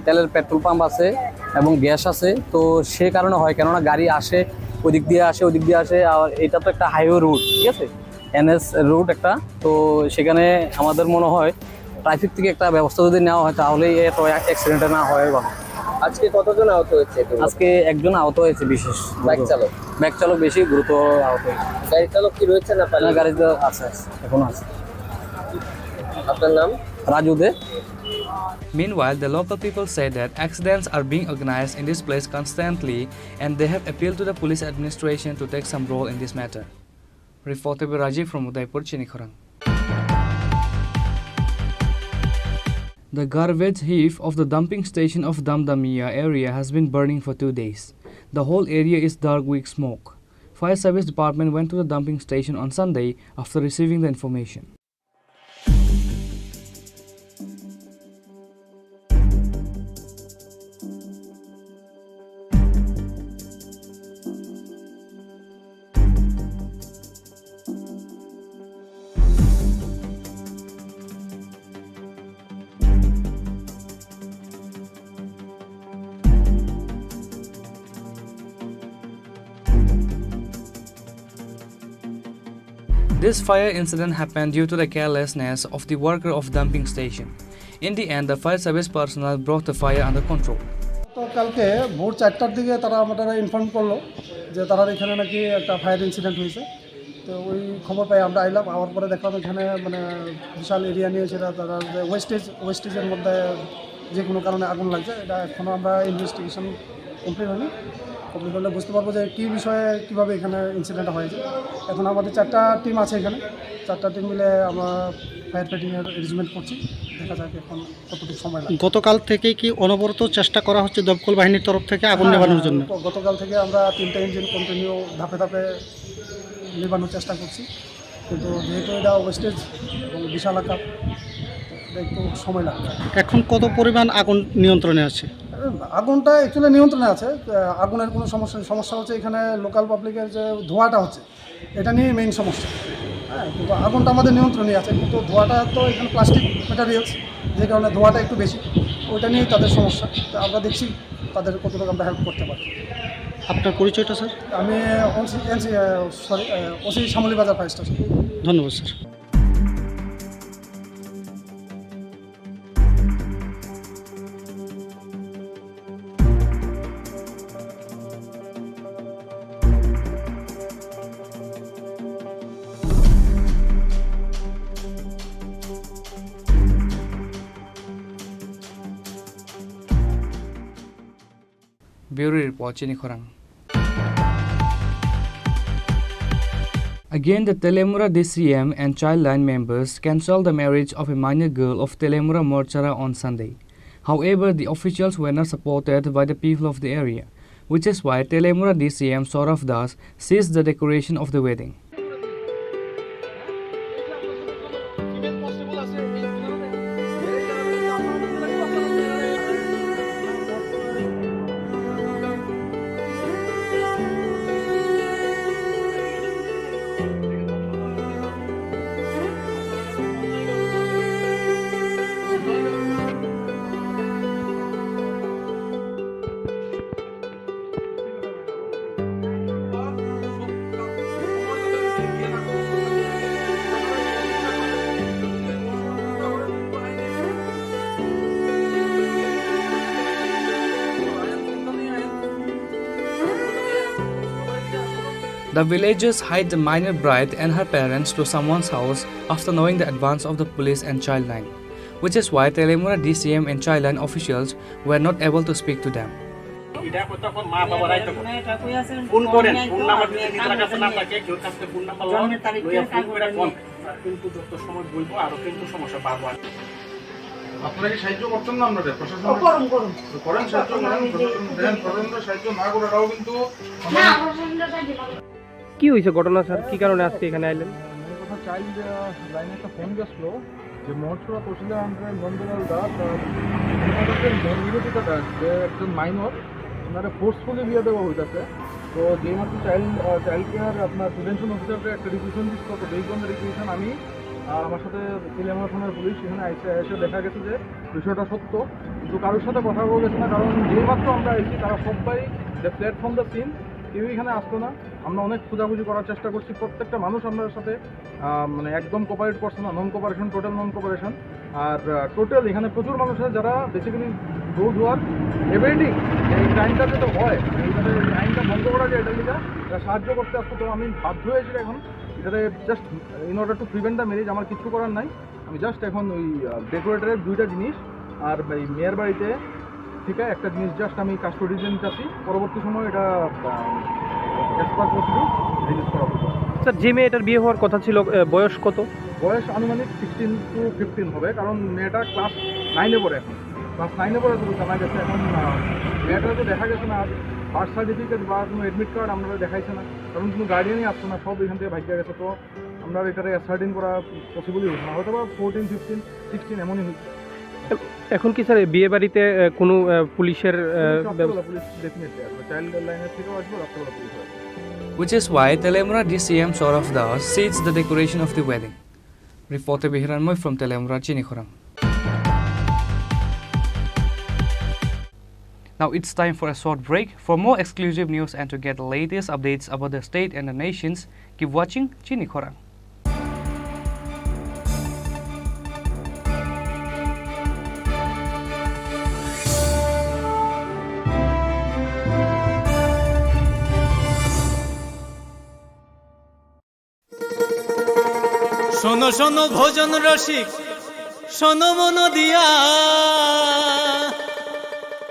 তেলের পেট্রোল পাম্প আছে এবং গ্যাস আছে, তো সে কারণে হয়। কেননা গাড়ি আসে ওদিক দিয়ে আসে, আর এটা তো একটা হাইওয়ে রুট, ঠিক আছে, এনএস রুট একটা, তো সেখানে আমাদের মনে হয় ট্রাফিক থেকে একটা ব্যবস্থা যদি নেওয়া হয় তাহলে এত অ্যাক্সিডেন্ট না হয়। আজকে কতজন আহত হয়েছে? আজকে একজন আহত হয়েছে, বিশেষ বাইক চালক বেশি গুরুতর আহত হয়েছে। গাড়ি চালক কি রয়েছে না? গাড়ি তো আছে, এখনো আছে। আপনার নাম? রাজু দে। Meanwhile, the local people say that accidents are being organized in this place constantly and they have appealed to the police administration to take some role in this matter. Reported by Rajiv from Udaipur, Chinikhorang. The garbage heap of the dumping station of Damdamiya area has been burning for 2 days. The whole area is dark with smoke. Fire service department went to the dumping station on Sunday after receiving the information. This fire incident happened due to the carelessness of the worker of dumping station. In the end, the fire service personnel brought the fire under control. তো কালকে ভোর 4টার দিকে তারা আমাদের inform করলো যে তারা এখানে নাকি একটা ফায়ার ইনসিডেন্ট হয়েছে। তো ওই খবর পাই আমরা আইলাম, আওয়ার পরে দেখলাম এখানে মানে বিশাল এরিয়া নিয়ে সেটা তারা ওয়েস্টেজের মধ্যে যে কোনো কারণে আগুন লাগছে। এটা এখনও আমরা ইনভেস্টিগেশন কমপ্লিট হয়নি, কমপ্লিট হলে বুঝতে পারবো যে কী বিষয়ে কীভাবে এখানে ইনসিডেন্ট হয়েছে। এখন আমাদের 4টা টিম আছে এখানে, 4টা টিম মিলে আমরা ফায়ার ফাইটিংয়ের অ্যারেঞ্জমেন্ট করছি। দেখা যাক এখন কতটুকু সময় লাগে। গতকাল থেকেই কি অনবরত চেষ্টা করা হচ্ছে দমকল বাহিনীর তরফ থেকে আগুন নেভানোর জন্য? গতকাল থেকে আমরা 3টা ইঞ্জিন কন্টিনিউ ধাপে ধাপে নেভানোর চেষ্টা করছি, কিন্তু যেহেতু এটা ওয়েস্টেজ এবং বিশাল আকার, একটু সময় লাগবে। এখন কত পরিমাণ আগুন নিয়ন্ত্রণে আছে? আগুনটা অ্যাকচুয়ালি নিয়ন্ত্রণে আছে। আগুনের কোনো সমস্যা হচ্ছে এখানে লোকাল পাবলিকের যে ধোঁয়াটা হচ্ছে, এটা নিয়ে মেইন সমস্যা। হ্যাঁ, কিন্তু আগুনটা আমাদের নিয়ন্ত্রণে আছে, কিন্তু ধোঁয়াটা তো এখানে প্লাস্টিক ম্যাটেরিয়ালস, যে কারণে ধোঁয়াটা একটু বেশি, ওইটা নিয়েই তাদের সমস্যা। তো আমরা দেখছি তাদের কতটুকু আমরা হেল্প করতে পারি। আপনার পরিচয়টা স্যার? আমি ওসি শ্যামলী বাজার ফায়ার স্টেশন। ধন্যবাদ sir. Bureau Report, Chini Khorang. Again, the Telemura DCM and Childline members cancelled the marriage of a minor girl of Telemura Morchara on Sunday. However, the officials were not supported by the people of the area, which is why Telemura DCM Saurav Das ceased the decoration of the wedding. The villagers hide the minor bride and her parents to someone's house after knowing the advance of the police and Childline, which is why Telemura DCM and Childline officials were not able to speak to them. আপনারা কি সাহায্য করছেন না আপনাদের প্রশাসন? করেন সাহায্য, সাহায্য না করাটাও কিন্তু কি হয়েছে ঘটনা স্যার, কি কারণে আজকে এখানে আইলেন? কথা চাইল্ড লাইনে একটা ফোন গেছিলো যে মহড়া তহসিলে আন্ডারে নন্দলাল দাস নিবেদিতা দাস, যে একজন মাইনর, ওনারা ফোর্সফুলি বিয়ে দেওয়া হইতেছে। তো যেই মাত্র চাইল্ড কেয়ার আপনার প্রিভেনশন অফিসারকে একটা রিকুয়েশন দিচ্ছিল, তো বেগম রিকুয়েশন আমি আর আমার সাথে তেলেঙ্গানা থানার পুলিশ এখানে এসে দেখা গেছে যে বিষয়টা সত্য, কিন্তু কারোর সাথে কথা বলা গেছে না, কারণ যেই মাত্র আমরা এসেছি তারা সবাই দ্য প্ল্যাটফর্ম দ্য সিন, কেউ এখানে আসতো না। আমরা অনেক খোঁজাখুঁজি করার চেষ্টা করছি, প্রত্যেকটা মানুষ আমাদের সাথে মানে একদম কোপারেট করছে না, নন কোপারেশন, টোটাল নন কোপারেশন। আর টোটাল এখানে প্রচুর মানুষ আছে যারা বেসিক্যালি দোজ হু আর এভেডিং এই ক্রাইমটা যেটা হয়, এইটাতে আইনটা বন্ধ করা যায়, এটা লিখা এরা সাহায্য করতে আসতো। তো আমি বাধ্য হয়েছি এখন এটাতে just in order to prevent the marriage, আমার কিছু করার নাই। আমি জাস্ট এখন ওই ডেকোরেটরের 2টা জিনিস আর এই মেয়ের বাড়িতে ঠিক আছে একটা জিনিস জাস্ট আমি কাস্টোডিতে নিতেছি, পরবর্তী সময় এটা এক্সপার্ট প্রসিডিউর রিলিজ করা হবে। স্যার, যে মেয়েটার বিয়ে হওয়ার কথা ছিল বয়স কত? বয়স আনুমানিক 16 to 15 হবে, কারণ মেয়েটা ক্লাস 9-এ পড়ে, এখন ক্লাস 9-এ পড়ে তো জানা গেছে। এখন মেয়েটা তো দেখা গেছে না, বার্থ সার্টিফিকেট বা কোনো অ্যাডমিট কার্ড আপনারা দেখাইছে না, কারণ কোনো গার্ডিয়ানই আসতো না, সব এখান থেকে ভাগ্যা গেছে। তো আমরা এটারে অ্যাসার্টিন করা পসিবলই হচ্ছে না, হয়তো বা 14, 15, 16 এমনই হচ্ছে। এখন কি স্যার বিয়ে বাড়িতে কোনো পুলিশের পুলিশ ডেফিনেটলি আসবে, চাইল্ড লাইনের থেকেও আসবে, রাত্রেবেলা পুলিশ আসবে। Which is why Telemura DCM Saurav Das ceased the decoration of the wedding. Reporter Bihiran Moy from Telemura, Chini Khorang. Now it's time for a short break. For more exclusive news and to get the latest updates about the state and the nations, keep watching Chini Khorang. শোনো শোনো ভোজন রসিক, শোনো মন দিয়া,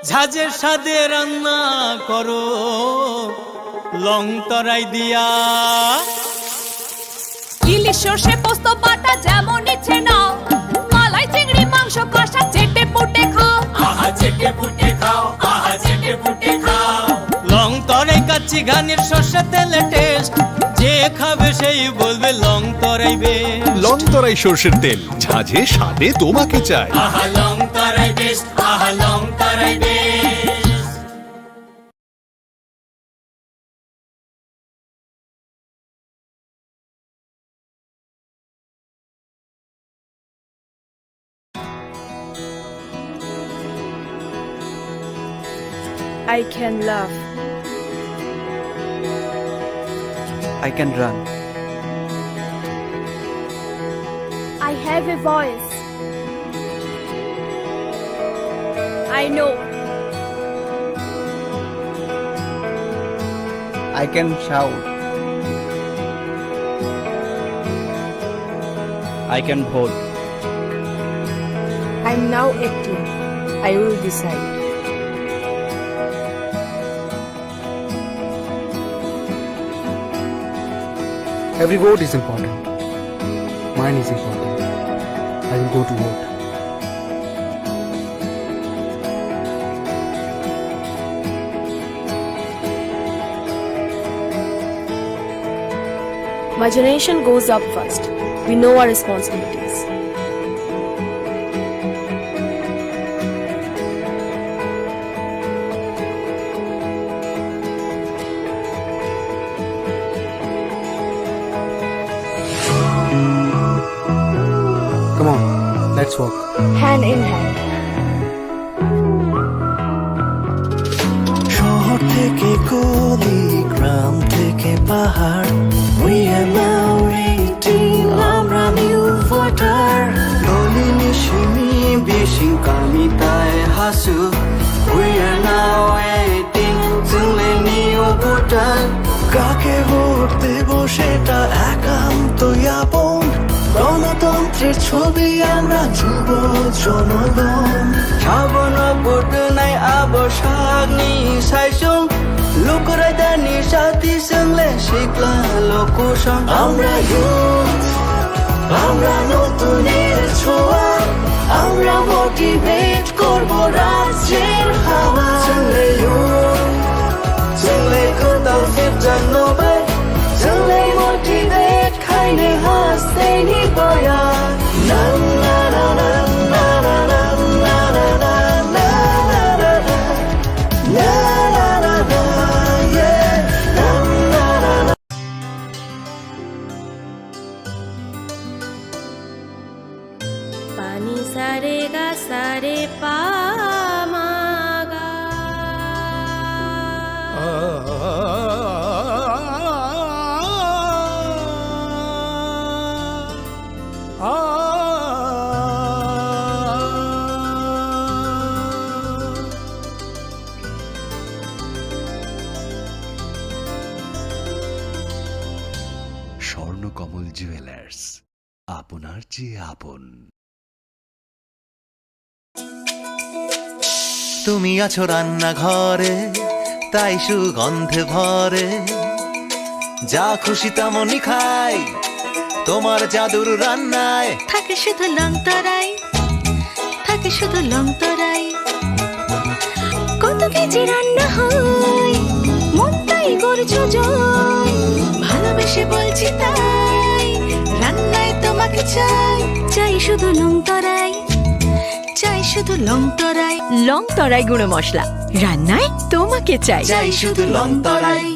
ঝাঁঝের স্বাদে রান্না করো লং তরাই দিয়া। ইলিশ সর্ষে পোস্ত বাটা যেমন ইচ্ছে নাও, মালাই চিংড়ি মাংস কষা চেটে পুটে খাও, আহা চেটে পুটে খাও, আহা চেটে পুটে খাও। লং তরাই কাচ্চি ঘানির সর্ষে তেলে টেস্ট, যে খাবে সেই বলবে লং তরাই বেশ। লং তরাই সর্ষের তেল, ঝাঁঝে স্বাদে তোমাকে চাই। আহা লং তরাই বেশ, আহা লং তরাই বেশ। I can laugh. I can run. I have a voice. I know. I can shout. I can vote. I'm now acting. I will decide. Every vote is important. Mine is important. I will go to vote. My generation goes up first. We know our responsibilities. Come on, let's walk. Hand in hand. শহর থেকে গলি, গ্রাম থেকে পাহাড়, we are now 18, আমরা new voter. Nalini সিমি বিশিং কামিতায় হাসু, we are now 18, চলে নিউ ভোটার। কাকে ভোট দেব সেটা একান্তই আপন, গণতন্ত্রের ছবি আমরা যুব জনগণ। সাবন ভোট নাই আবসাগনি সাইসং, লুকুরাই দানি সাথী সঙ্গে শিখলা লোকুসং। আমরা ইউথ, আমরা নতুনের ছোঁয়া, আমরা মোটিভেট করব রাজ্যের হাওয়া। চলে ইউথ, চলে কোথাও ফিরজানোবাই, চলে মোটিভেট খাইনে হাসতে নিবয়া। না না না না না না না না না না না না না না না, yeah, na na na na। पानी सारे गा सारे पा मा गा। স্বর্ণকমল জুয়েলার্স, আপনার চেয়ে আপন। তুমি আছো রান্নাঘরে, তাই সুগন্ধে ভরে, যা খুশি তেমনই খাই তোমার জাদুর রান্নায়। থাকে শুধু লং তরাই, থাকে শুধু লং তরাই, কত কেজি রান্না হয় মন তাই করছো জয়। ভালোবেসে বলছি তাই, রান্নায় তোমাকে চাই, চাই শুধু লং তরাই, চাই শুধু লং তরাই। লং তরাই গুঁড়ো মশলা, রান্নায় তোমাকে চাই, চাই শুধু long Terai.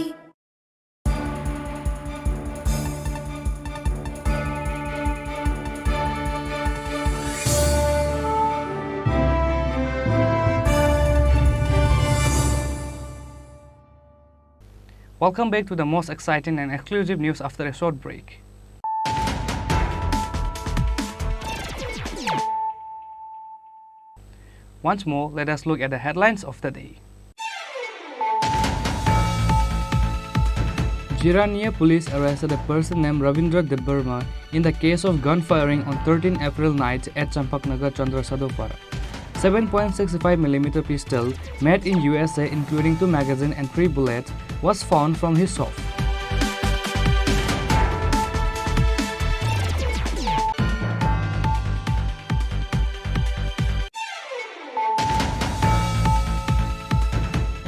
Welcome back to the most exciting and exclusive news after a short break. Once more, let us look at the headlines of the day. Jirania police arrested a person named Ravindra Debarma in the case of gun firing on 13 April night at Champaknagar, Chandrasadopara. 7.65mm pistol made in USA, including 2 magazines and 3 bullets, was found from his shop.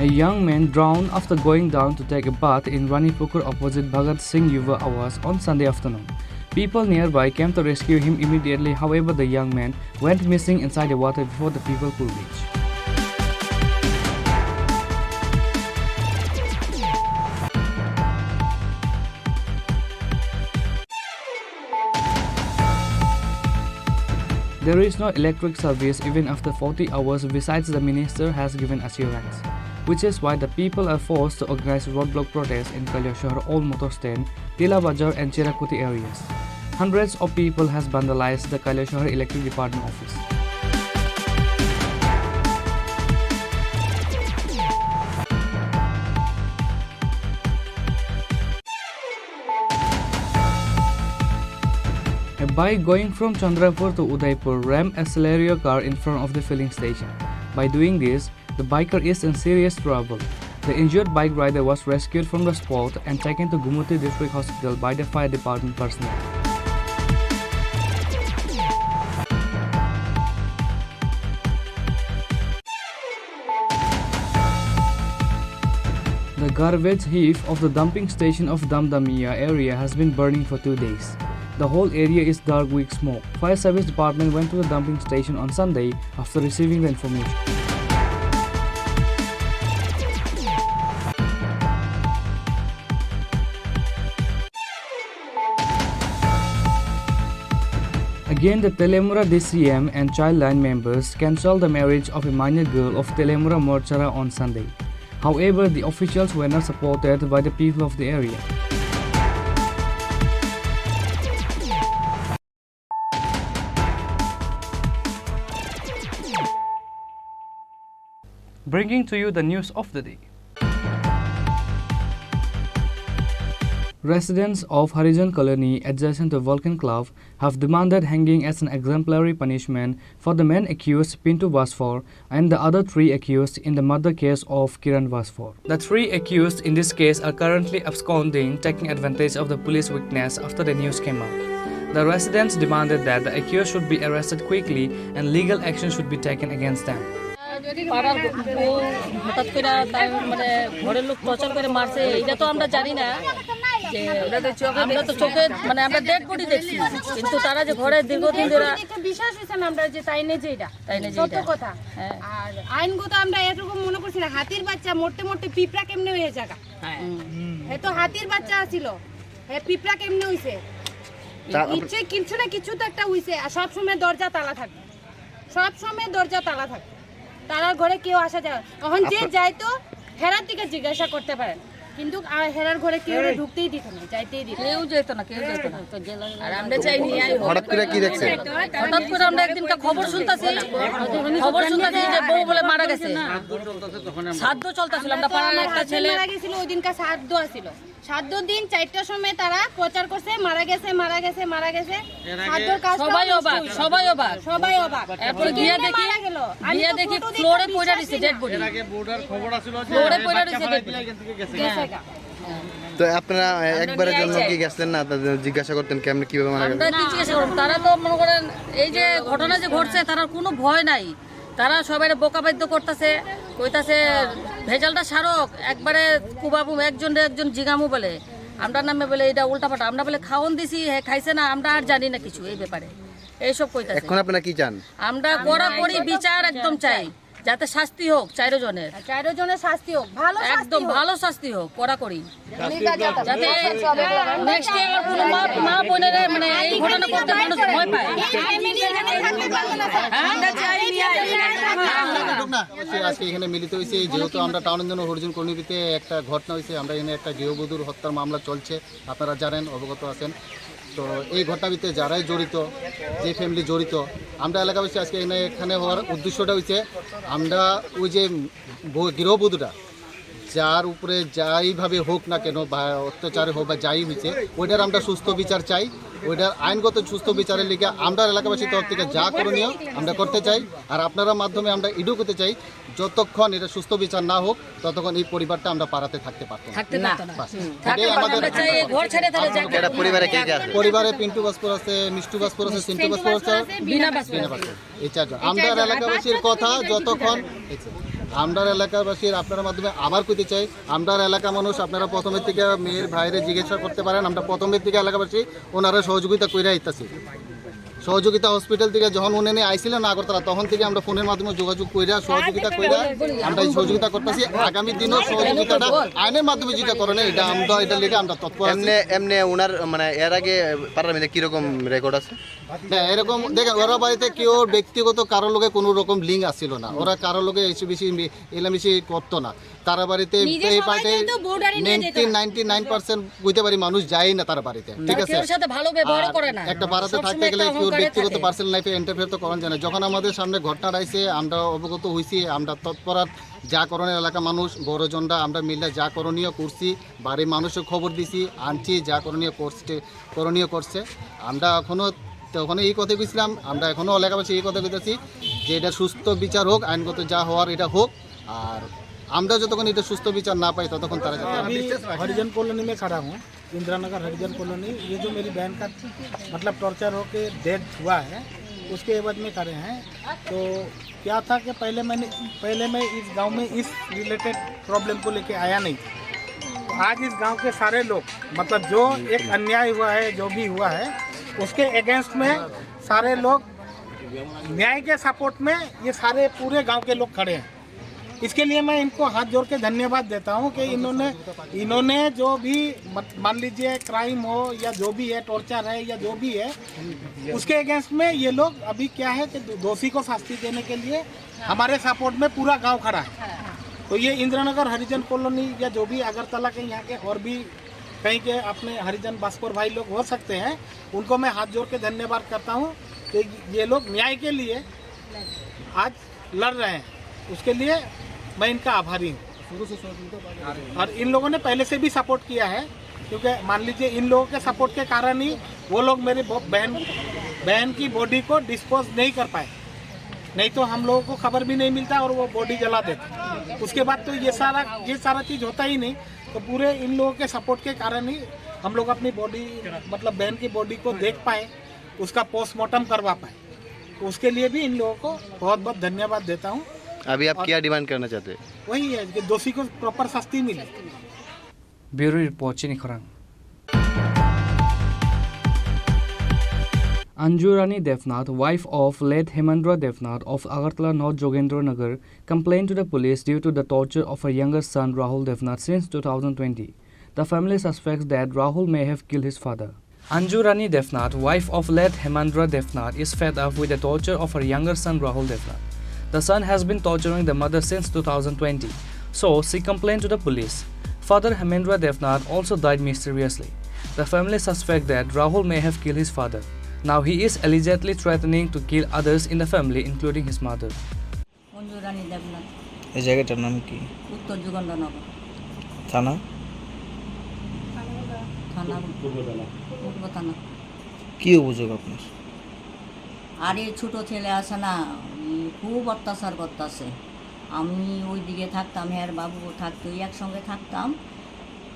A young man drowned after going down to take a bath in Ranipukur opposite Bhagat Singh Yuva Awas on Sunday afternoon. People nearby came to rescue him immediately, however the young man went missing inside the water before the people could reach. There is no electric service even after 40 hours besides the minister has given assurance, which is why the people are forced to organize roadblock protests in Kalyashahar, Old Motor Stand, Tila Bazar and Chirakuti areas. Hundreds of people has vandalized the Kalyashahar Electric Department office. A bike going from Chandrapur to Udaipur rammed a Celerio car in front of the filling station. By doing this, the biker is in serious trouble. The injured bike rider was rescued from the spot and taken to Gumuti District Hospital by the fire department personnel. The garbage heap of the dumping station of Damdamiya area has been burning for 2 days. The whole area is dark with smoke. Fire service department went to the dumping station on Sunday after receiving the information. Again, the Telemura DCM and child line members cancelled the marriage of a minor girl of Telemura Morchara on Sunday. However, the officials were not supported by the people of the area. Bringing to you the news of the day. Residents of Harijan Colony adjacent to Vulcan Club have demanded hanging as an exemplary punishment for the man accused Pintu Vasfor and the other 3 accused in the murder case of Kiran Vasfor. The 3 accused in this case are currently absconding, taking advantage of the police weakness after the news came out. The residents demanded that the accused should be arrested quickly and legal action should be taken against them. পাড়ার হঠাৎ করে মানে ঘরের লোক প্রচার করে মারছে, এটা তো আমরা জানি না। যে আমরা তো চোখে মানে আমরা ডেড বডি দেখছি, কিন্তু তারা যে ঘরে দীর্ঘদিন ধরে বিশ্বাস হয়েছে না আমরা যে তাই নেই যে এটা সত্য কথা। আর আইনগত আমরা এরকম মনে করছি না, হাতির বাচ্চা মরতে মরতে পিঁপড়া কেমনে হয়ে যাগা। হ্যাঁ তো হাতির বাচ্চা ছিল, হ্যাঁ পিঁপড়া কেমনে হইছে, ইচ্ছে কিছু না কিছু তো একটা হইছে। আর সবসময় দরজা তালা থাকে, সবসময় দরজা তালা থাকে, তারা ঘরে কেউ আসা যায়। এখন যে যাইতো হেরার দিকে জিজ্ঞাসা করতে পারেন, কিন্তু হেরার ঘরে কেউ ঢুকতেই দিত না, যাইতেই দিত কেউ যেত না, কেউ যেত না। আর আমরা চাই নিয়ে হঠাৎ করে কি দেখছেন? হঠাৎ করে আমরা একদিনটা খবর শুনতাছি যে বউ বলে মারা গেছে, শ্রাদ্ধ চলতেছিল। আমরা পাড়ার একটা ছেলে মারা গেছিল, ওই দিনকার শ্রাদ্ধ আছিল। শ্রাদ্ধ দিন 4টার সময় তারা প্রচার করছে মারা গেছে মারা গেছে মারা গেছে। শ্রাদ্ধর কাজ সবাই অবাক, সবাই অবাক, সবাই অবাক। এরপর গিয়া দেখি ফ্লোরে পড়ে রইছে ডেড বডি। এর আগে বোর্ডার খবর আছিল যে ফ্লোরে পড়ে রইছে ডেড বডি এখান থেকে গেছে। তো আপনারা একবারের জন্য কি গেছেন না, তাদের জিজ্ঞাসা করতেন কেমনে কিভাবে মারা গেছে? আমরা কি জিজ্ঞাসা করব? তারা তো মনে করেন এই যে ঘটনা যে ঘটছে তার কোনো ভয় নাই, তারা সবাই বোকাবাদ্য করতেছে, কইতাছে ভেজালটা সারক একবারে কুবাবু একজন জিগামু বলে আমরা নামে বলে এটা উল্টাপাল্টা। আমরা বলে খাওন দিছি, হ্যাঁ খাইছে না, আমরা আর জানি না কিছু এই ব্যাপারে, এইসব কইতাছে। এখন আপনারা কি চান? আমরা কড়াকড়ি বিচার একদম চাই, যাতে শাস্তি হোক 4 জনের, 4 জনের শাস্তি হোক, ভালো একদম ভালো শাস্তি হোক কড়াকড়ি, যাতে নেক্সট ইয়ার কোনো মা বোনেরা মানে এই ঘটনা করতে মানুষ ভয় পায়। আজকে এখানে মিলিত হয়েছে যেহেতু আমরা টাউনজন্য হরিজন কর্মীতে একটা ঘটনা হয়েছে, আমরা এখানে একটা গৃহবধূর হত্যার মামলা চলছে, আপনারা জানেন, অবগত আছেন। তো এই ঘটনাটিতে যারাই জড়িত, যে ফ্যামিলি জড়িত, আমরা এলাকাবাসী আজকে এখানে হওয়ার উদ্দেশ্যটা হচ্ছে আমরা ওই যে গৃহবধূটা যার উপরে যাইভাবে হোক না কেন বা অত্যাচার হোক বা যাই হয়েছে, ওইটার আমরা সুস্থ বিচার চাই। ওইটার আইনগত সুস্থ বিচারের লিগে আমরা এলাকাবাসীর তরফ থেকে যা করণীয় আমরা করতে চাই। আর আপনারা মাধ্যমে আমরা এটাও করতে চাই, যতক্ষণ এটা সুস্থ বিচার না হোক ততক্ষণ এই পরিবারটা আমরা পাড়াতে থাকতে পারতাম না। পরিবারে পিন্টু বাসপুর আছে, মিষ্টু বাসপুর আছে, সিন্টু বাসপুর আছে, বিনা বাসপুর, এই 4 জন। আমরা এলাকাবাসীর কথা যতক্ষণ আমরা এলাকাবাসীর আপনার মাধ্যমে আবার কইতে চাই, আমরা এলাকা মানুষ, আপনারা প্রথমের থেকে মেয়ের ভাইরে জিজ্ঞাসা করতে পারেন, আমরা প্রথমের থেকে এলাকাবাসী ওনারা সহযোগিতা কইরা আইতাছি, সহযোগিতা হসপিটাল থেকে যখন উনি আইছিলেন আগরতলা তখন থেকে আমরা ফোনের মাধ্যমে যোগাযোগ কইরা সহযোগিতা কইরা আমরা এই সহযোগিতা করতেছি। আগামী দিনও সহযোগিতাটা আইনের মাধ্যমে যেটা করে না এটা আমরা এটা লেগে আমরা তৎপর আছি। এমনি ওনার মানে এর আগে পাড়ার মধ্যে কিরকম রেকর্ড আছে? হ্যাঁ, এরকম দেখেন ওরা বাড়িতে কেউ ব্যক্তিগত কারোর লোকে কোনো রকম লিঙ্ক আসছিল না, ওরা কারোর লোকে এসে বেশি এলামেশি করতো না। তারা বাড়িতে এই পার্টি 99% বুঝতে পারি মানুষ যায় না তার বাড়িতে, ঠিক আছে? একটা পাড়াতে থাকতে গেলে কেউ ব্যক্তিগত পার্সোনাল লাইফে ইন্টারফেয়ার তো করা যায় না। যখন আমাদের সামনে ঘটনা আইছে আমরা অবগত হয়েছি, আমরা তৎপরাত যা করণীয় এলাকা মানুষ বড়জনরা আমরা মিলে যা করণীয় করছি, বাড়ির মানুষের খবর দিছি, আনছি, যা করণীয় করছে। আমরা এখনও তখন এই কথা বলছিলাম, আমরা এখনও এলাকাবাসী এই কথা বলতেছি যে এটা সুস্থ বিচার হোক, আইনগত যা হওয়ার এটা হোক। আর আমরা যতক্ষণ এটা সুস্থ বিচার না পাই ততক্ষণ তারা हरिजन कॉलोनी में खड़ा हूँ, इंदिरा नगर हरिजन कॉलोनी। ये जो मेरी बहन का मतलब टॉर्चर होके डेथ हुआ है उसके एवज में खड़े हैं। तो क्या था कि पहले मैं इस गांव में इस रिलेटेड प्रॉब्लम को लेके आया नहीं था। तो आज इस गांव के सारे लोग मतलब जो एक अन्याय हुआ है, जो भी हुआ है उसके अगेंस्ट में सारे लोग न्याय के सपोर्ट में ये सारे पूरे गांव के लोग खड़े हैं। इसके लिए मैं इनको हाथ जोड़ के धन्यवाद देता हूं कि इन्होंने जो भी मान लीजिए क्राइम हो या जो भी है, टॉर्चर है या जो भी है, उसके अगेंस्ट में ये लोग अभी क्या है कि दोषी को शास्ति देने के लिए हमारे सपोर्ट में पूरा गांव खड़ा है। तो ये इंदिरा नगर हरिजन कॉलोनी या जो भी अगरतला के यहाँ के और भी कहीं के अपने हरिजन बास्कोर भाई लोग हो सकते हैं, उनको मैं हाथ जोड़ के धन्यवाद करता हूँ कि ये लोग न्याय के लिए आज लड़ रहे हैं। उसके लिए मैं इनका आभारी हूँ। और इन लोगों ने पहले से भी सपोर्ट किया है, क्योंकि मान लीजिए इन लोगों के सपोर्ट के कारण ही वो लोग मेरी बहन की बॉडी को डिस्पोज नहीं कर पाए, नहीं तो हम लोगों को खबर भी नहीं मिलता और वो बॉडी जला देते। उसके बाद तो ये सारा चीज़ होता ही नहीं। तो पूरे इन लोगों के सपोर्ट के कारण ही हम लोग अपनी बॉडी मतलब बहन की बॉडी को देख पाए, उसका पोस्टमार्टम करवा पाए। तो उसके लिए भी इन लोगों को बहुत बहुत धन्यवाद देता हूँ। अभी आप क्या डिमांड करना चाहते हैं? वही है कि दोषी को प्रॉपर शास्ति मिले। ब्यूरो रिपोर्ट चिनी खरांग। Anju Rani Devnath, wife of late Hemendra Devnath of Agartala North Jogendra Nagar, complained to the police due to the torture of her younger son Rahul Devnath since 2020. The family suspects that Rahul may have killed his father. Anju Rani Devnath, wife of late Hemendra Devnath, is fed up with the torture of her younger son Rahul Devnath. The son has been torturing the mother since 2020, so she complained to the police. Father Hemendra Devnath also died mysteriously. The family suspect that Rahul may have killed his father. Now he is allegedly threatening to kill others in the family, including his mother. Anju Rani Devnath, এই জায়গাটার নাম কি? উত্তর যুগন্ডনগর থানা? পূর্ব থানা। কি অভিযোগ আপনার? আর এই ছোটো ছেলে আছে না, খুব অত্যাচার করতেছে। আমি ওই দিকে থাকতাম, হের বাবু থাকতো, একসঙ্গে থাকতাম।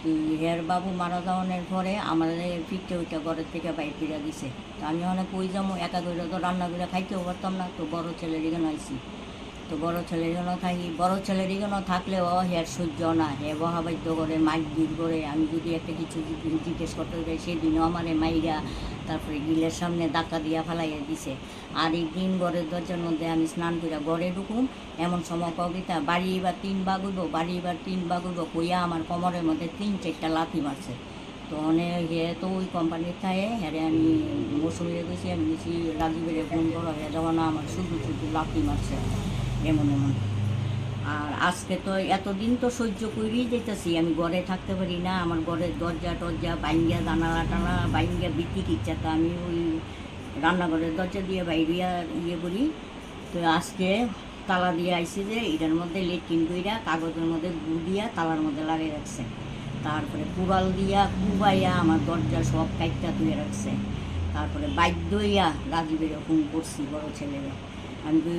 তো হের বাবু মারা যাওয়ার পরে আমাদের ফিরতে ওইটা ঘরের থেকে বাইর করে দিছে। তো আমি অনেক ওই যাবো, একা করে তো রান্না করে খাইতেও পারতাম না। তো বড়ো ছেলের এখানে আইসি, তো বড়ো ছেলের জন্য থাকি। বড়ো ছেলের জন্য থাকলেও হের সহ্য না, হে বহাবাদ্য করে মাইক দূর করে। আমি যদি একটা কিছু জিজ্ঞেস করতে যাই সেদিনও আমারে মাইরা তারপরে গিলের সামনে ধাক্কা দিয়া ফেলাইয়া দিছে। আর এই দিন ঘরের দরজার মধ্যে আমি স্নান করে ঘরে ঢুকুম, এমন সময় কবিতা বাড়ি এবার 3 ভাগ হইব, বাড়ি এবার 3 ভাগ হইব কইয়া আমার কোমরের মধ্যে 3-4টা লাথি মারছে। তো অনেক হে তো ওই কোম্পানির থাকে হ্যারে আমি মৌসুমিরে গেছি, আমি গেছি রাজীবের ফোন করা হয়ে যাওয়া না, আমার শুধু লাথি মারছে এমন। আর আজকে তো এতদিন তো সহ্য করেই যেতেছি, আমি ঘরে থাকতে পারি না। আমার ঘরের দরজা টরজা বাইঙ্গা জানালা টানা বাইঙ্গা বিক্রি ইচ্ছা, তো আমি ওই রান্নাঘরের দরজা দিয়ে বাইরিয়া করি। তো আজকে তালা দিয়ে আইসি যে এটার মধ্যে লেট্রিন কইরা কাগজের মধ্যে গু দিয়া তালার মধ্যে লাগিয়ে রাখছে। তারপরে কুড়াল দিয়া কুবাইয়া আমার দরজা সব কাইটটা তুলে রাখছে। তারপরে বাধ্য হইয়া রাজীবের ফোন করছি বড় ছেলেরা। আমি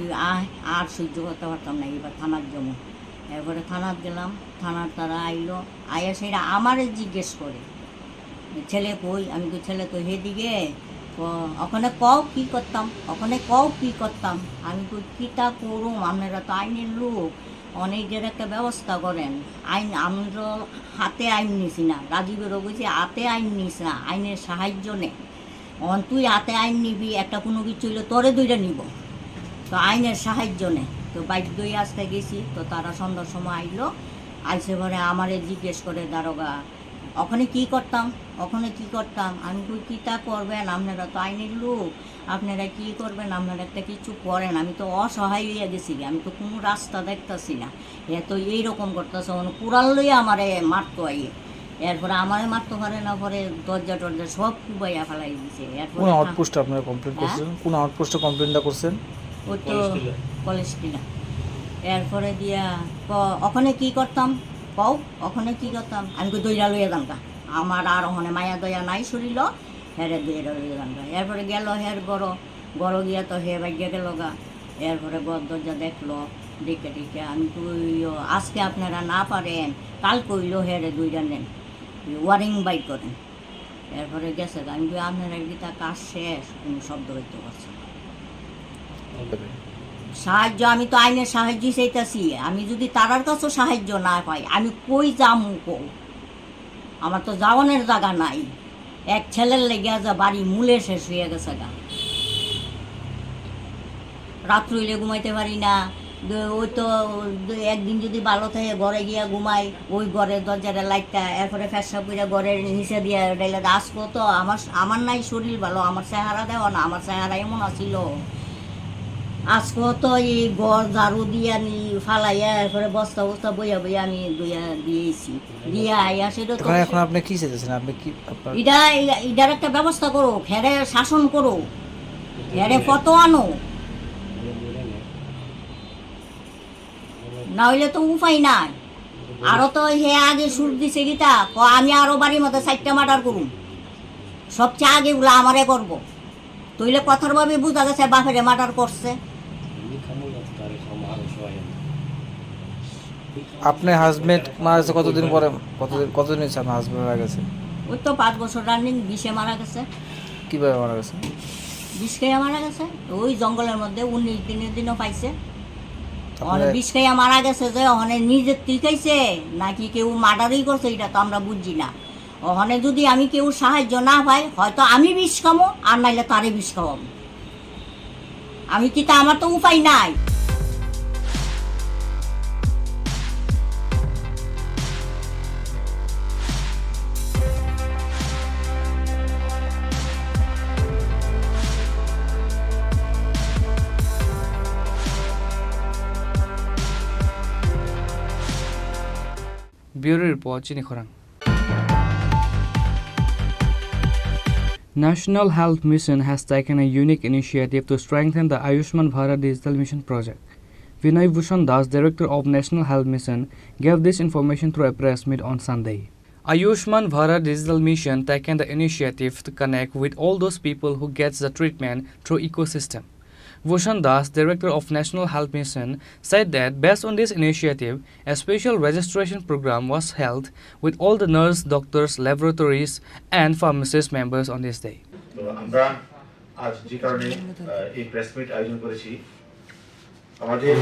আর সহ্য করতে পারতাম না, এবার থানার জমা। এরপরে থানার গেলাম, থানার তারা আইলো, আয়া সেটা আমারে জিজ্ঞেস করে ছেলে কই। আমি কই ছেলে তো হেদিকে, ওখানে কও কী করতাম, ওখানে কও কী করতাম। আমি কই কীটা করুম, আপনারা তো আইনের লোক, অনেকের একটা ব্যবস্থা করেন। আইন আমরা হাতে আইন নিছি না, রাজীবেরও বলছি হাতে আইন নিস না, আইনের সাহায্য নে। তুই হাতে আইন নিবি, একটা কোনো কিছু হইলে তোরে দুইটা নিব, তো আইনের সাহায্য নেই। তো বাধ্যই আসতে গেছি, তো তারা সন্ধ্যার সময় আইলো, আইসে পরে আমারে জিজ্ঞেস করে দারোগা ওখানে কি করতাম, আমি কই কী তা করবেন, আপনারা তো আইনের লোক, আপনারা কি করবেন, আপনারা একটা কিছু করেন। আমি তো অসহায় হইয়া গেছি, আমি তো কোনো রাস্তা দেখতেছি না, এ তো এইরকম করতেছে, মানে কুড়াল লইয়া আমারে মারতো আইয়ে, এরপরে আমারে মারতে পারে না, পরে দরজা টরজা সব কুবাইয়া ফেলাই দিছে। এরপরে কোন আউটপোস্টে আপনারা কমপ্লেইন করছেন? কোন আউটপোস্টে কমপ্লেইনটা করছেন? ওই তো কলেজ টিলা। এরপরে দিয়া ওখানে কি করতাম কও, ওখানে কি করতাম, আমি কই দইরা লইয়া যাম গা, আমার আর ওখানে মায়া দয়া নাই শরীর, হেরে দইরা লইয়া যাম গা। এরপরে গেল হের বড় গিয়া তো হে বাগিয়া গেল গা। এরপরে দরজা দেখলো, দেখে আমি কই আজকে আপনারা না পারেন, কাল কইল হেরে দইরা নেন, ওয়ারিং বাই করেন। এরপরে গেছে গা, আমি কই আপনারা গীতা কাজ শেষ, কোনো শব্দ হইতে পারছে না। সাহায্য আমি তো আইনের সাহায্য চাইতেছি, আমি যদি তারার কাছেও সাহায্য না পাই আমি কই যামু কও, আমার তো যাওয়ানোর জায়গা নাই। এক ছেলের লেগে যা বাড়ি মূলে শেষ হয়ে গেছে গা, রাত্র হইলে ঘুমাইতে পারি না। ওই তো একদিন যদি ভালো থাকে ঘরে গিয়া ঘুমাই, ওই ঘরের দরজাটা লাইটটা, এরপরে ফেসা পুরা ঘরের নিচে দিয়ে ডাইলে আসবো। তো আমার নাই শরীর ভালো, আমার চেহারা দেওয়া না, আমার চেহারা এমন আছিল আজকে তো এই ঘর ঝাড়ু দিয়া নি ফালাইয়া, এরপরে বস্তা বইয়া আমি দিয়েছি, দিয়ে আইয়া সেটা তো এখন আপনি কি চাইতেছেন? আপনি কি এটার একটা ব্যবস্থা করো, হেরে শাসন করো, হেরে ফটো আনো, না হইলে তো উপায় নাই। আরো তো হে আগে সুর দিছে গীতা, আমি আরো বাড়ির মধ্যে 4টা মার্ডার করুম, সবচেয়ে আগে গুলো আমারে করবো। তইলে কথার ভাবে বুঝা গেছে বাপেরে মার্ডার করছে। আপনার হাজবেন্ড মারা গেছে কতদিন পরে? কতদিন হয়েছে আপনার হাজবেন্ড মারা গেছে? ওই তো 5 বছর রানিং, 20-এ মারা গেছে। কিভাবে মারা গেছে? 20 খাইয়া মারা গেছে, ওই জঙ্গলের মধ্যে 19 দিনের দিনও পাইছে। 20 খাইয়া মারা গেছে যে ওখানে নিজের টিকাইছে নাকি কেউ মার্ডারই করছে এটা তো আমরা বুঝছি না। ওখানে যদি আমি কেউ সাহায্য না পাই, হয়তো আমি বিষ খামো, আর নাইলে তারে বিষ খাওয়াবো। আমি কি তা, আমার তো উপায় নাই। Bureau Report, Chini Khorang. National Health Mission has taken a unique initiative to strengthen the Ayushman Bharat Digital Mission project. Vinay Bhushan Das, Director of National Health Mission, gave this information through a press meet on Sunday. Ayushman Bharat Digital Mission taken the initiative to connect with all those people who gets the treatment through ecosystem. Bhushan Das, Director of National Health Mission, said that based on this initiative, a special registration program was held with all the nurse, doctors, laboratories and pharmacist members on this day. তো আমরা আজ যে কারণে এই press meet আয়োজন করেছি, আমাদের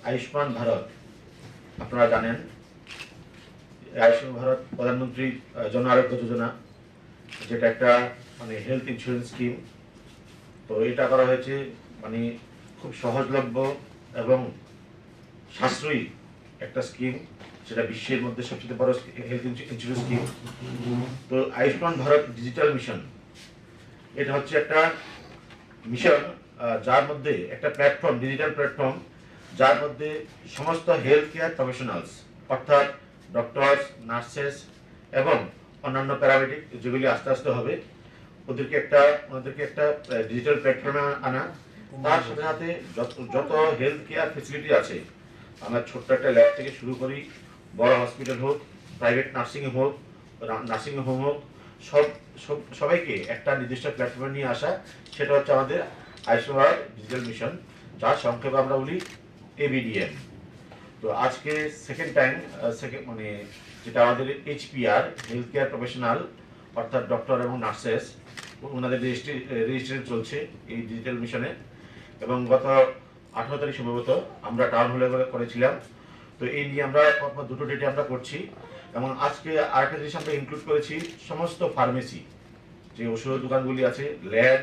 আয়ুষ্মান ভারত, আপনারা জানেন আয়ুষ্মান ভারত প্রধানমন্ত্রী জন আরোগ্য যোজনা, যেটা একটা মানে হেলথ ইন্স্যুরেন্স স্কিম। তো এটা করা হয়েছে মানে খুব সহজলভ্য এবং সাশ্রয়ী একটা স্কিম, সেটা বিশ্বের মধ্যে সবচেয়ে বড় হেলথ ইন্স্যুরেন্স স্কিম। তো আয়ুষ্মান ভারত ডিজিটাল মিশন, এটা হচ্ছে একটা মিশন যার মধ্যে একটা প্ল্যাটফর্ম, ডিজিটাল প্ল্যাটফর্ম, যার মধ্যে সমস্ত হেলথ কেয়ার প্রফেশনালস অর্থাৎ ডক্টরস, নার্সেস এবং অন্যান্য প্যারামেডিক যেগুলি আস্তে আস্তে হবে, ওদেরকে একটা ডিজিটাল প্ল্যাটফর্মে আনা। তার সাথে সাথে যত হেলথ কেয়ার ফেসিলিটি আছে, আমরা ছোট্ট একটা ল্যাব থেকে শুরু করি, বড় হসপিটাল হোক, প্রাইভেট নার্সিং হোম হোক, সবাইকে একটা নির্দিষ্ট প্ল্যাটফর্মে নিয়ে আসা, সেটা হচ্ছে আমাদের আয়ুষ্মান ভারত ডিজিটাল মিশন, যার সংক্ষেপে আমরা বলি ABDM। তো আজকে সেকেন্ড টাইম মানে যেটা আমাদের HPR, হেলথ কেয়ার প্রফেশনাল অর্থাৎ ডক্টর এবং নার্সেস, ওনাদের রেজিস্ট্রেশন চলছে এই ডিজিটাল মিশনে। এবং গত 18 তারিখ সম্ভবত আমরা টাউন হলে করেছিলাম। তো এই নিয়ে আমরা দুটো ডেটে আমরা করছি। এবং আজকে আরেকটা জিনিস আমরা ইনক্লুড করেছি, সমস্ত ফার্মেসি যে ওষুধের দোকানগুলি আছে, ল্যাব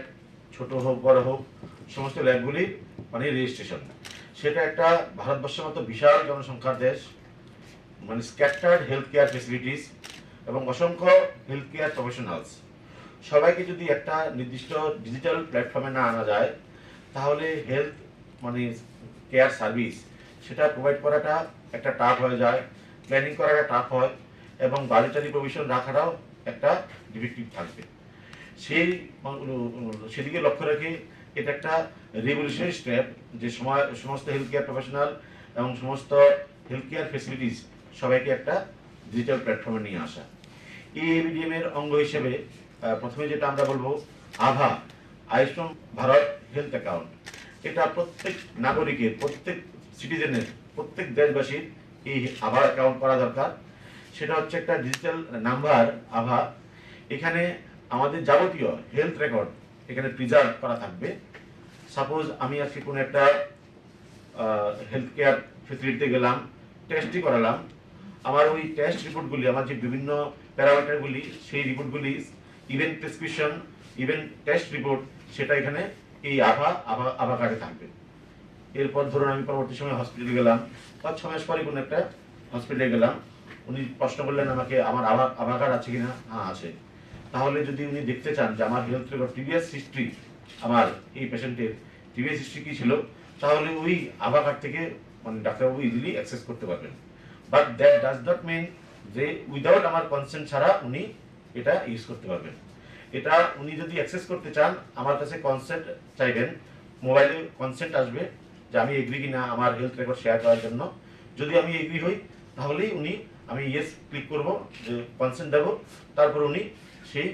ছোট হোক বড় হোক, সমস্ত ল্যাবগুলি মানে রেজিস্ট্রেশন। সেটা একটা ভারতবর্ষের মতো বিশাল জনসংখ্যার দেশ, মানে স্ক্যাটার্ড হেলথ কেয়ার ফেসিলিটিস এবং অসংখ্য হেলথ কেয়ার প্রফেশনালস, সবাইকে যদি একটা নির্দিষ্ট ডিজিটাল প্ল্যাটফর্মে না আনা যায়, তাহলে হেলথ মানে কেয়ার সার্ভিস সেটা প্রোভাইড করাটা একটা টাফ হয়ে যায়, প্ল্যানিং করাটা টাফ হয়, এবং বাজেটারি প্রভিশন রাখাটাও একটা ডিফেক্টিভ থাকবে। সেদিকে লক্ষ্য রেখে এটা একটা রেভলিউশনারি স্টেপ যে সমস্ত হেলথ কেয়ার প্রফেশনাল এবং সমস্ত হেলথ কেয়ার ফেসিলিটিস সবাইকে একটা ডিজিটাল প্ল্যাটফর্মে নিয়ে আসা। এই এবিডিএম এর অঙ্গ হিসেবে প্রথমে যেটা আমরা বলবো আভা, আয়ুষ্মান ভারত হেলথ অ্যাকাউন্ট। এটা প্রত্যেক নাগরিকের, প্রত্যেক সিটিজেনের, প্রত্যেক দেশবাসীর এই আভা অ্যাকাউন্ট করা দরকার। সেটা হচ্ছে একটা ডিজিটাল নাম্বার আভা। এখানে আমাদের যাবতীয় হেলথ রেকর্ড এখানে প্রিজার্ভ করা থাকবে। সাপোজ আমি আজকে কোনো একটা হেলথ কেয়ার ফেসিলিটিতে গেলাম, টেস্টই করালাম, আমার ওই টেস্ট রিপোর্টগুলি, আমার যে বিভিন্ন প্যারামিটারগুলি, সেই রিপোর্টগুলি, even prescription, even test report, সেটা এখানে এই আভা কার্ডে থাকবে। এরপর ধরুন আমি পরবর্তী সময় হসপিটালে গেলাম, 5-6 মাস পরে কোনো একটা হসপিটালে গেলাম, উনি প্রশ্ন করলেন আমাকে আমার আভা কার্ড আছে কিনা, হ্যাঁ আছে। তাহলে যদি উনি দেখতে চান যে আমার হেলথ রেকর্ড প্রিভিয়াস হিস্ট্রি, আমার এই পেশেন্টের প্রিভিয়াস হিস্ট্রি কী ছিল, তাহলে ওই আভা কার্ড থেকে মানে ডাক্তারবাবু ইজিলি অ্যাক্সেস করতে পারবেন। But that does not mean যে উইদাউট আমার কনসেন্ট ছাড়া উনি এটা ইউজ করতে পারবেন। এটা উনি যদি অ্যাক্সেস করতে চান, আমার কাছে কনসেন্ট চাইবেন, মোবাইলে কনসেন্ট আসবে যে আমি এগ্রি কিনা আমার হেলথ রেকর্ড শেয়ার করার জন্য। যদি আমি এগ্রি হই, তাহলেই আমি ইয়েস ক্লিক করব, যে কনসেন্ট দেবো, তারপর উনি সেই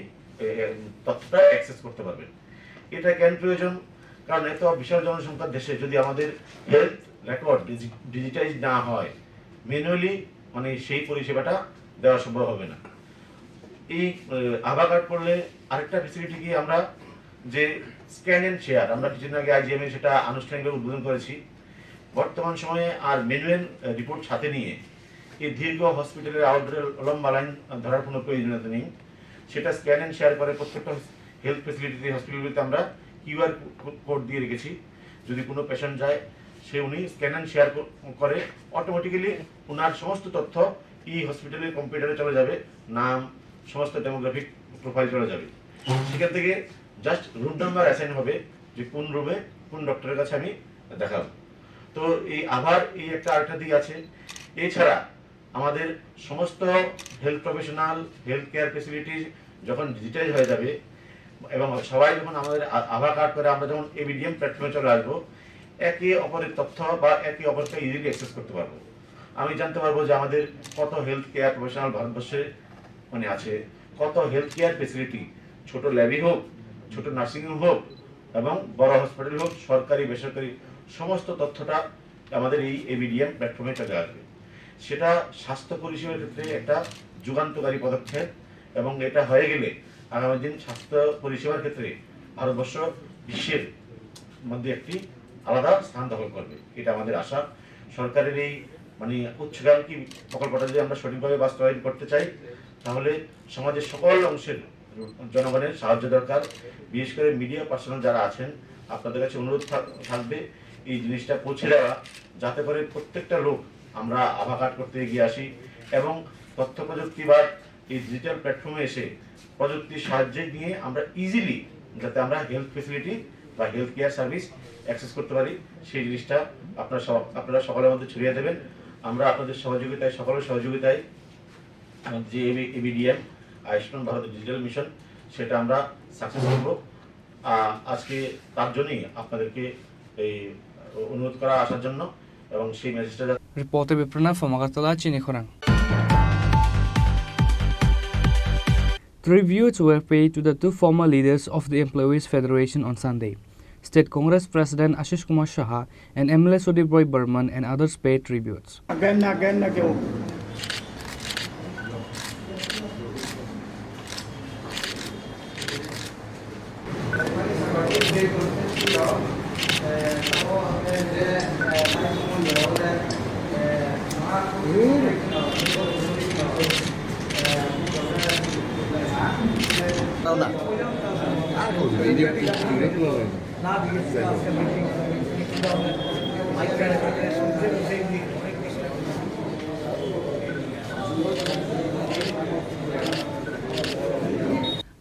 তথ্যটা অ্যাক্সেস করতে পারবেন। এটা কেন প্রয়োজন? কারণ এত বিশাল জনসংখ্যার দেশে যদি আমাদের হেলথ রেকর্ড ডিজিটাইজ না হয়, ম্যানুয়ালি মানে সেই পরিষেবাটা দেওয়া সম্ভব হবে না। এই আভা কার্ড করলে আরেকটা ফেসিলিটি কি, আমরা যে স্ক্যান অ্যান্ড শেয়ার, আমরা কিছুদিন আগে আইজিএমে সেটা আনুষ্ঠানিকভাবে উদ্বোধন করেছি। বর্তমান সময়ে আর ম্যানুয়াল রিপোর্ট সাথে নিয়ে এই দীর্ঘ হসপিটালের আউটডোরে লম্বা লাইন ধরার কোনো প্রয়োজনীয়তা নেই। সেটা স্ক্যান অ্যান্ড শেয়ার করে প্রত্যেকটা হেলথ ফেসিলিটিতে, হসপিটালগুলিতে আমরা কিউআর কোড দিয়ে রেখেছি। যদি কোনো পেশেন্ট যায়, উনি স্ক্যান অ্যান্ড শেয়ার করে অটোমেটিক্যালি ওনার সমস্ত তথ্য এই হসপিটালের কম্পিউটারে চলে যাবে, নাম, সমস্ত ডেমোগ্রাফিক প্রোফাইল চলে যাবে। সেখান থেকে জাস্ট রুম নাম্বার অ্যাসাইন হবে যে কোন রুমে কোন ডক্টরের কাছে আমি দেখাবো। তো এই আভার এই একটা আরেকটা দিক আছে। এছাড়া আমাদের সমস্ত health professional, health care facilities যখন ডিজিটাইজ হয়ে যাবে এবং সবাই যখন আমাদের আভা কার্ড করে আমরা যখন এবিডিএম প্ল্যাটফর্মে চলে আসবো, একে অপরের তথ্য বা একে অপরকে ইজিলি অ্যাক্সেস করতে পারবো। আমি জানতে পারবো যে আমাদের কত হেলথ কেয়ার প্রফেশনাল ভারতবর্ষে মানে আছে, কত হেলথ কেয়ার ফেসিলিটি, ছোট ল্যাবই হোক, ছোট নার্সিংহোম হোক এবং বড় হসপিটাল হোক, সরকারি বেসরকারি, সমস্ত তথ্যটা আমাদের এই এবিডিএম প্ল্যাটফর্মে চলে আসবে। সেটা স্বাস্থ্য পরিষেবার ক্ষেত্রে একটা যুগান্তকারী পদক্ষেপ এবং এটা হয়ে গেলে আগামী দিন স্বাস্থ্য পরিষেবার ক্ষেত্রে ভারতবর্ষ বিশ্বের মধ্যে একটি আলাদা স্থান দখল করবে, এটা আমাদের আশা। সরকারের এই মানে উচ্চাকাঙ্ক্ষী প্রকল্পটা যদি আমরা সঠিকভাবে বাস্তবায়ন করতে চাই, তাহলে সমাজের সকল অংশের জনগণের সাহায্য দরকার। বিশেষ করে মিডিয়া পার্সোনাল যারা আছেন, আপনাদের কাছে অনুরোধ থাকবে এই জিনিসটা পৌঁছে দেওয়া, যাতে করে প্রত্যেকটা লোক আমরা আভা কার্ড করতে এগিয়ে আসি এবং তথ্য প্রযুক্তি বা এই ডিজিটাল প্ল্যাটফর্মে এসে প্রযুক্তির সাহায্যে নিয়ে আমরা ইজিলি যাতে আমরা হেলথ ফেসিলিটি বা হেলথ কেয়ার সার্ভিস অ্যাক্সেস করতে পারি, সেই জিনিসটা আপনারা সকলের মধ্যে ছড়িয়ে দেবেন। আমরা আপনাদের সহযোগিতায়, সকলের সহযোগিতায় যে ABDM Ayushman Bharat digital mission সেটা আমরা সাকসেস করব। আজকে তার জন্যই আপনাদেরকে এই অনুরোধ করা আসার জন্য এবং সেই মেসেজটা। Reporter Viprana from Agartala, Chinikhorang. Tributes were paid to the two former leaders of the Employees Federation on Sunday. State Congress President Ashish Kumar Saha and MLA Sudip Roy Burman and others paid tributes.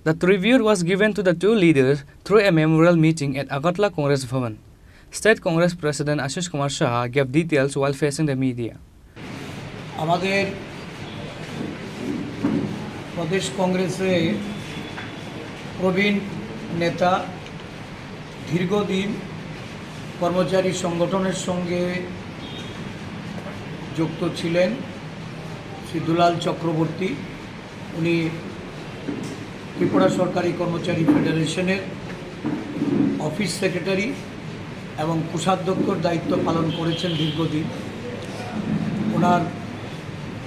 The tribute was given to the two leaders through a memorial meeting at Agartala Congress Bhavan. State Congress President Ashish Kumar Shah gave details while facing the media. আমাদের প্রদেশ কংগ্রেসে প্রবীণ নেতা, দীর্ঘদিন কর্মচারী সংগঠনের সঙ্গে যুক্ত ছিলেন শ্রী দুলাল চক্রবর্তী। উনি ত্রিপুরা সরকারি কর্মচারী ফেডারেশনের অফিস সেক্রেটারি এবং কোষাধ্যক্ষর দায়িত্ব পালন করেছেন দীর্ঘদিন। ওনার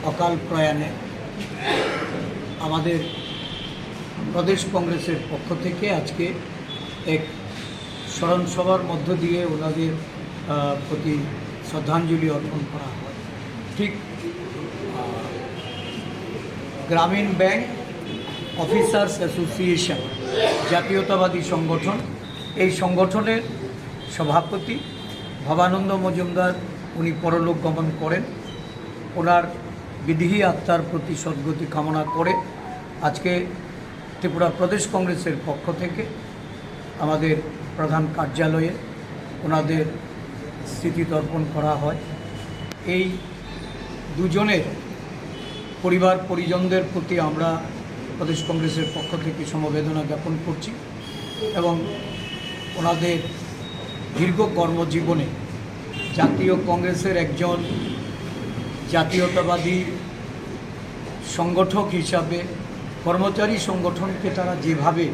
অকাল প্রয়াণে আমাদের প্রদেশ কংগ্রেসের পক্ষ থেকে আজকে এক স্মরণ সভার মধ্য দিয়ে ওনাদের প্রতি শ্রদ্ধাঞ্জলি অর্পণ করা হয়। ঠিক গ্রামীণ ব্যাংক অফিসার্স অ্যাসোসিয়েশন জাতীয়তাবাদী সংগঠন, এই সংগঠনের সভাপতি ভবানন্দ মজুমদার উনি পরলোক গমন করেন। ওনার বিদেহী আত্মার প্রতি সদ্গতি কামনা করে আজকে ত্রিপুরা প্রদেশ কংগ্রেসের পক্ষ থেকে আমাদের প্রধান কার্যালয়ে ওনাদের স্মৃতি তর্পণ করা হয়। এই দুজনের পরিবার পরিজনদের প্রতি আমরা প্রদেশ কংগ্রেসের পক্ষ থেকে সমবেদনা জ্ঞাপন করছি এবং ওনাদের দীর্ঘ কর্মজীবনে জাতীয় কংগ্রেসের একজন জাতীয়তাবাদী সংগঠক হিসাবে কর্মচারী সংগঠনকে তারা যেভাবে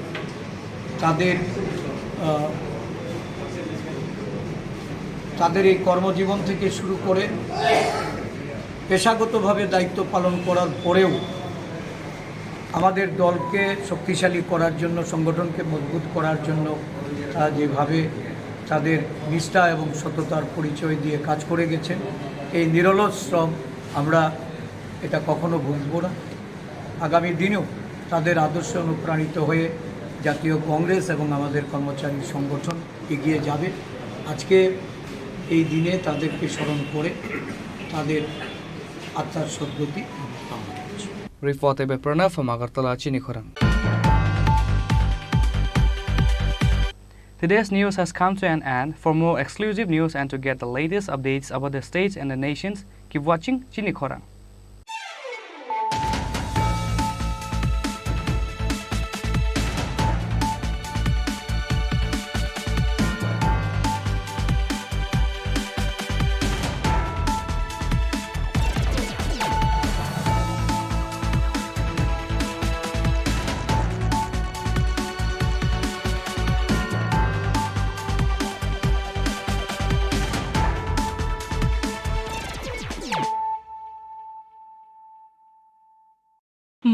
তাদের এই কর্মজীবন থেকে শুরু করে পেশাগতভাবে দায়িত্ব পালন করার পরেও আমাদের দলকে শক্তিশালী করার জন্য, সংগঠনকে মজবুত করার জন্য যেভাবে তাদের নিষ্ঠা এবং সততার পরিচয় দিয়ে কাজ করে গেছেন, এই নিরলস শ্রম আমরা এটা কখনো ভুলব না। আগামী দিনেও তাদের আদর্শে অনুপ্রাণিত হয়ে জাতীয় কংগ্রেস এবং আমাদের কর্মচারী সংগঠন এগিয়ে যাবে। আজকে এই দিনে তাদেরকে স্মরণ করে তাদের আত্মার সদ্গতি কামনা করছি। Reported by Pranav from Agartala, Chinikhorang. Today's news has come to an end. For more exclusive news and to get the latest updates about the states and the nations, keep watching Chinikhorang.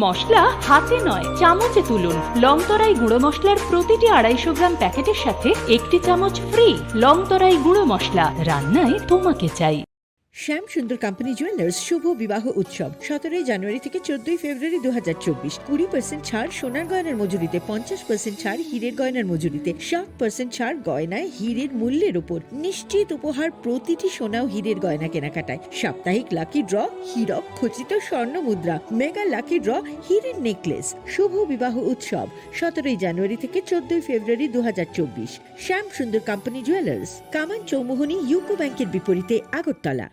মশলা হাতে নয় চামচে তুলুন। লংতরাই গুঁড়ো মশলার প্রতিটি 250 গ্রাম প্যাকেটের সাথে 1টি চামচ ফ্রি। লংতরাই গুঁড়ো মশলা, রান্নায় তোমাকে চাই। শ্যাম সুন্দর কোম্পানি জুয়েলার্স শুভ বিবাহ উৎসব 17 জানুয়ারি থেকে 14 ফেব্রুয়ারি 2024। 20% ছাড় সোনার গয়নার মজুরিতে, 50% ছাড় হীরের গয়নার মজুরিতে, 60% ছাড় গয়নায় হীরের মূল্যের উপর। নিশ্চিত উপহার প্রতিটি সোনা ও হীরের গয়না কেনাকাটায়। সাপ্তাহিক লাকি ড্র, হীরক খচিত স্বর্ণ মুদ্রা, মেগা লাকি ড্র, হীরের নেকলেস। শুভ বিবাহ উৎসব 17 জানুয়ারি থেকে 14 ফেব্রুয়ারি 2024। শ্যাম সুন্দর কোম্পানি জুয়েলার্স, কামান চৌমুহনী ইউকো ব্যাংকের বিপরীতে, আগরতলা।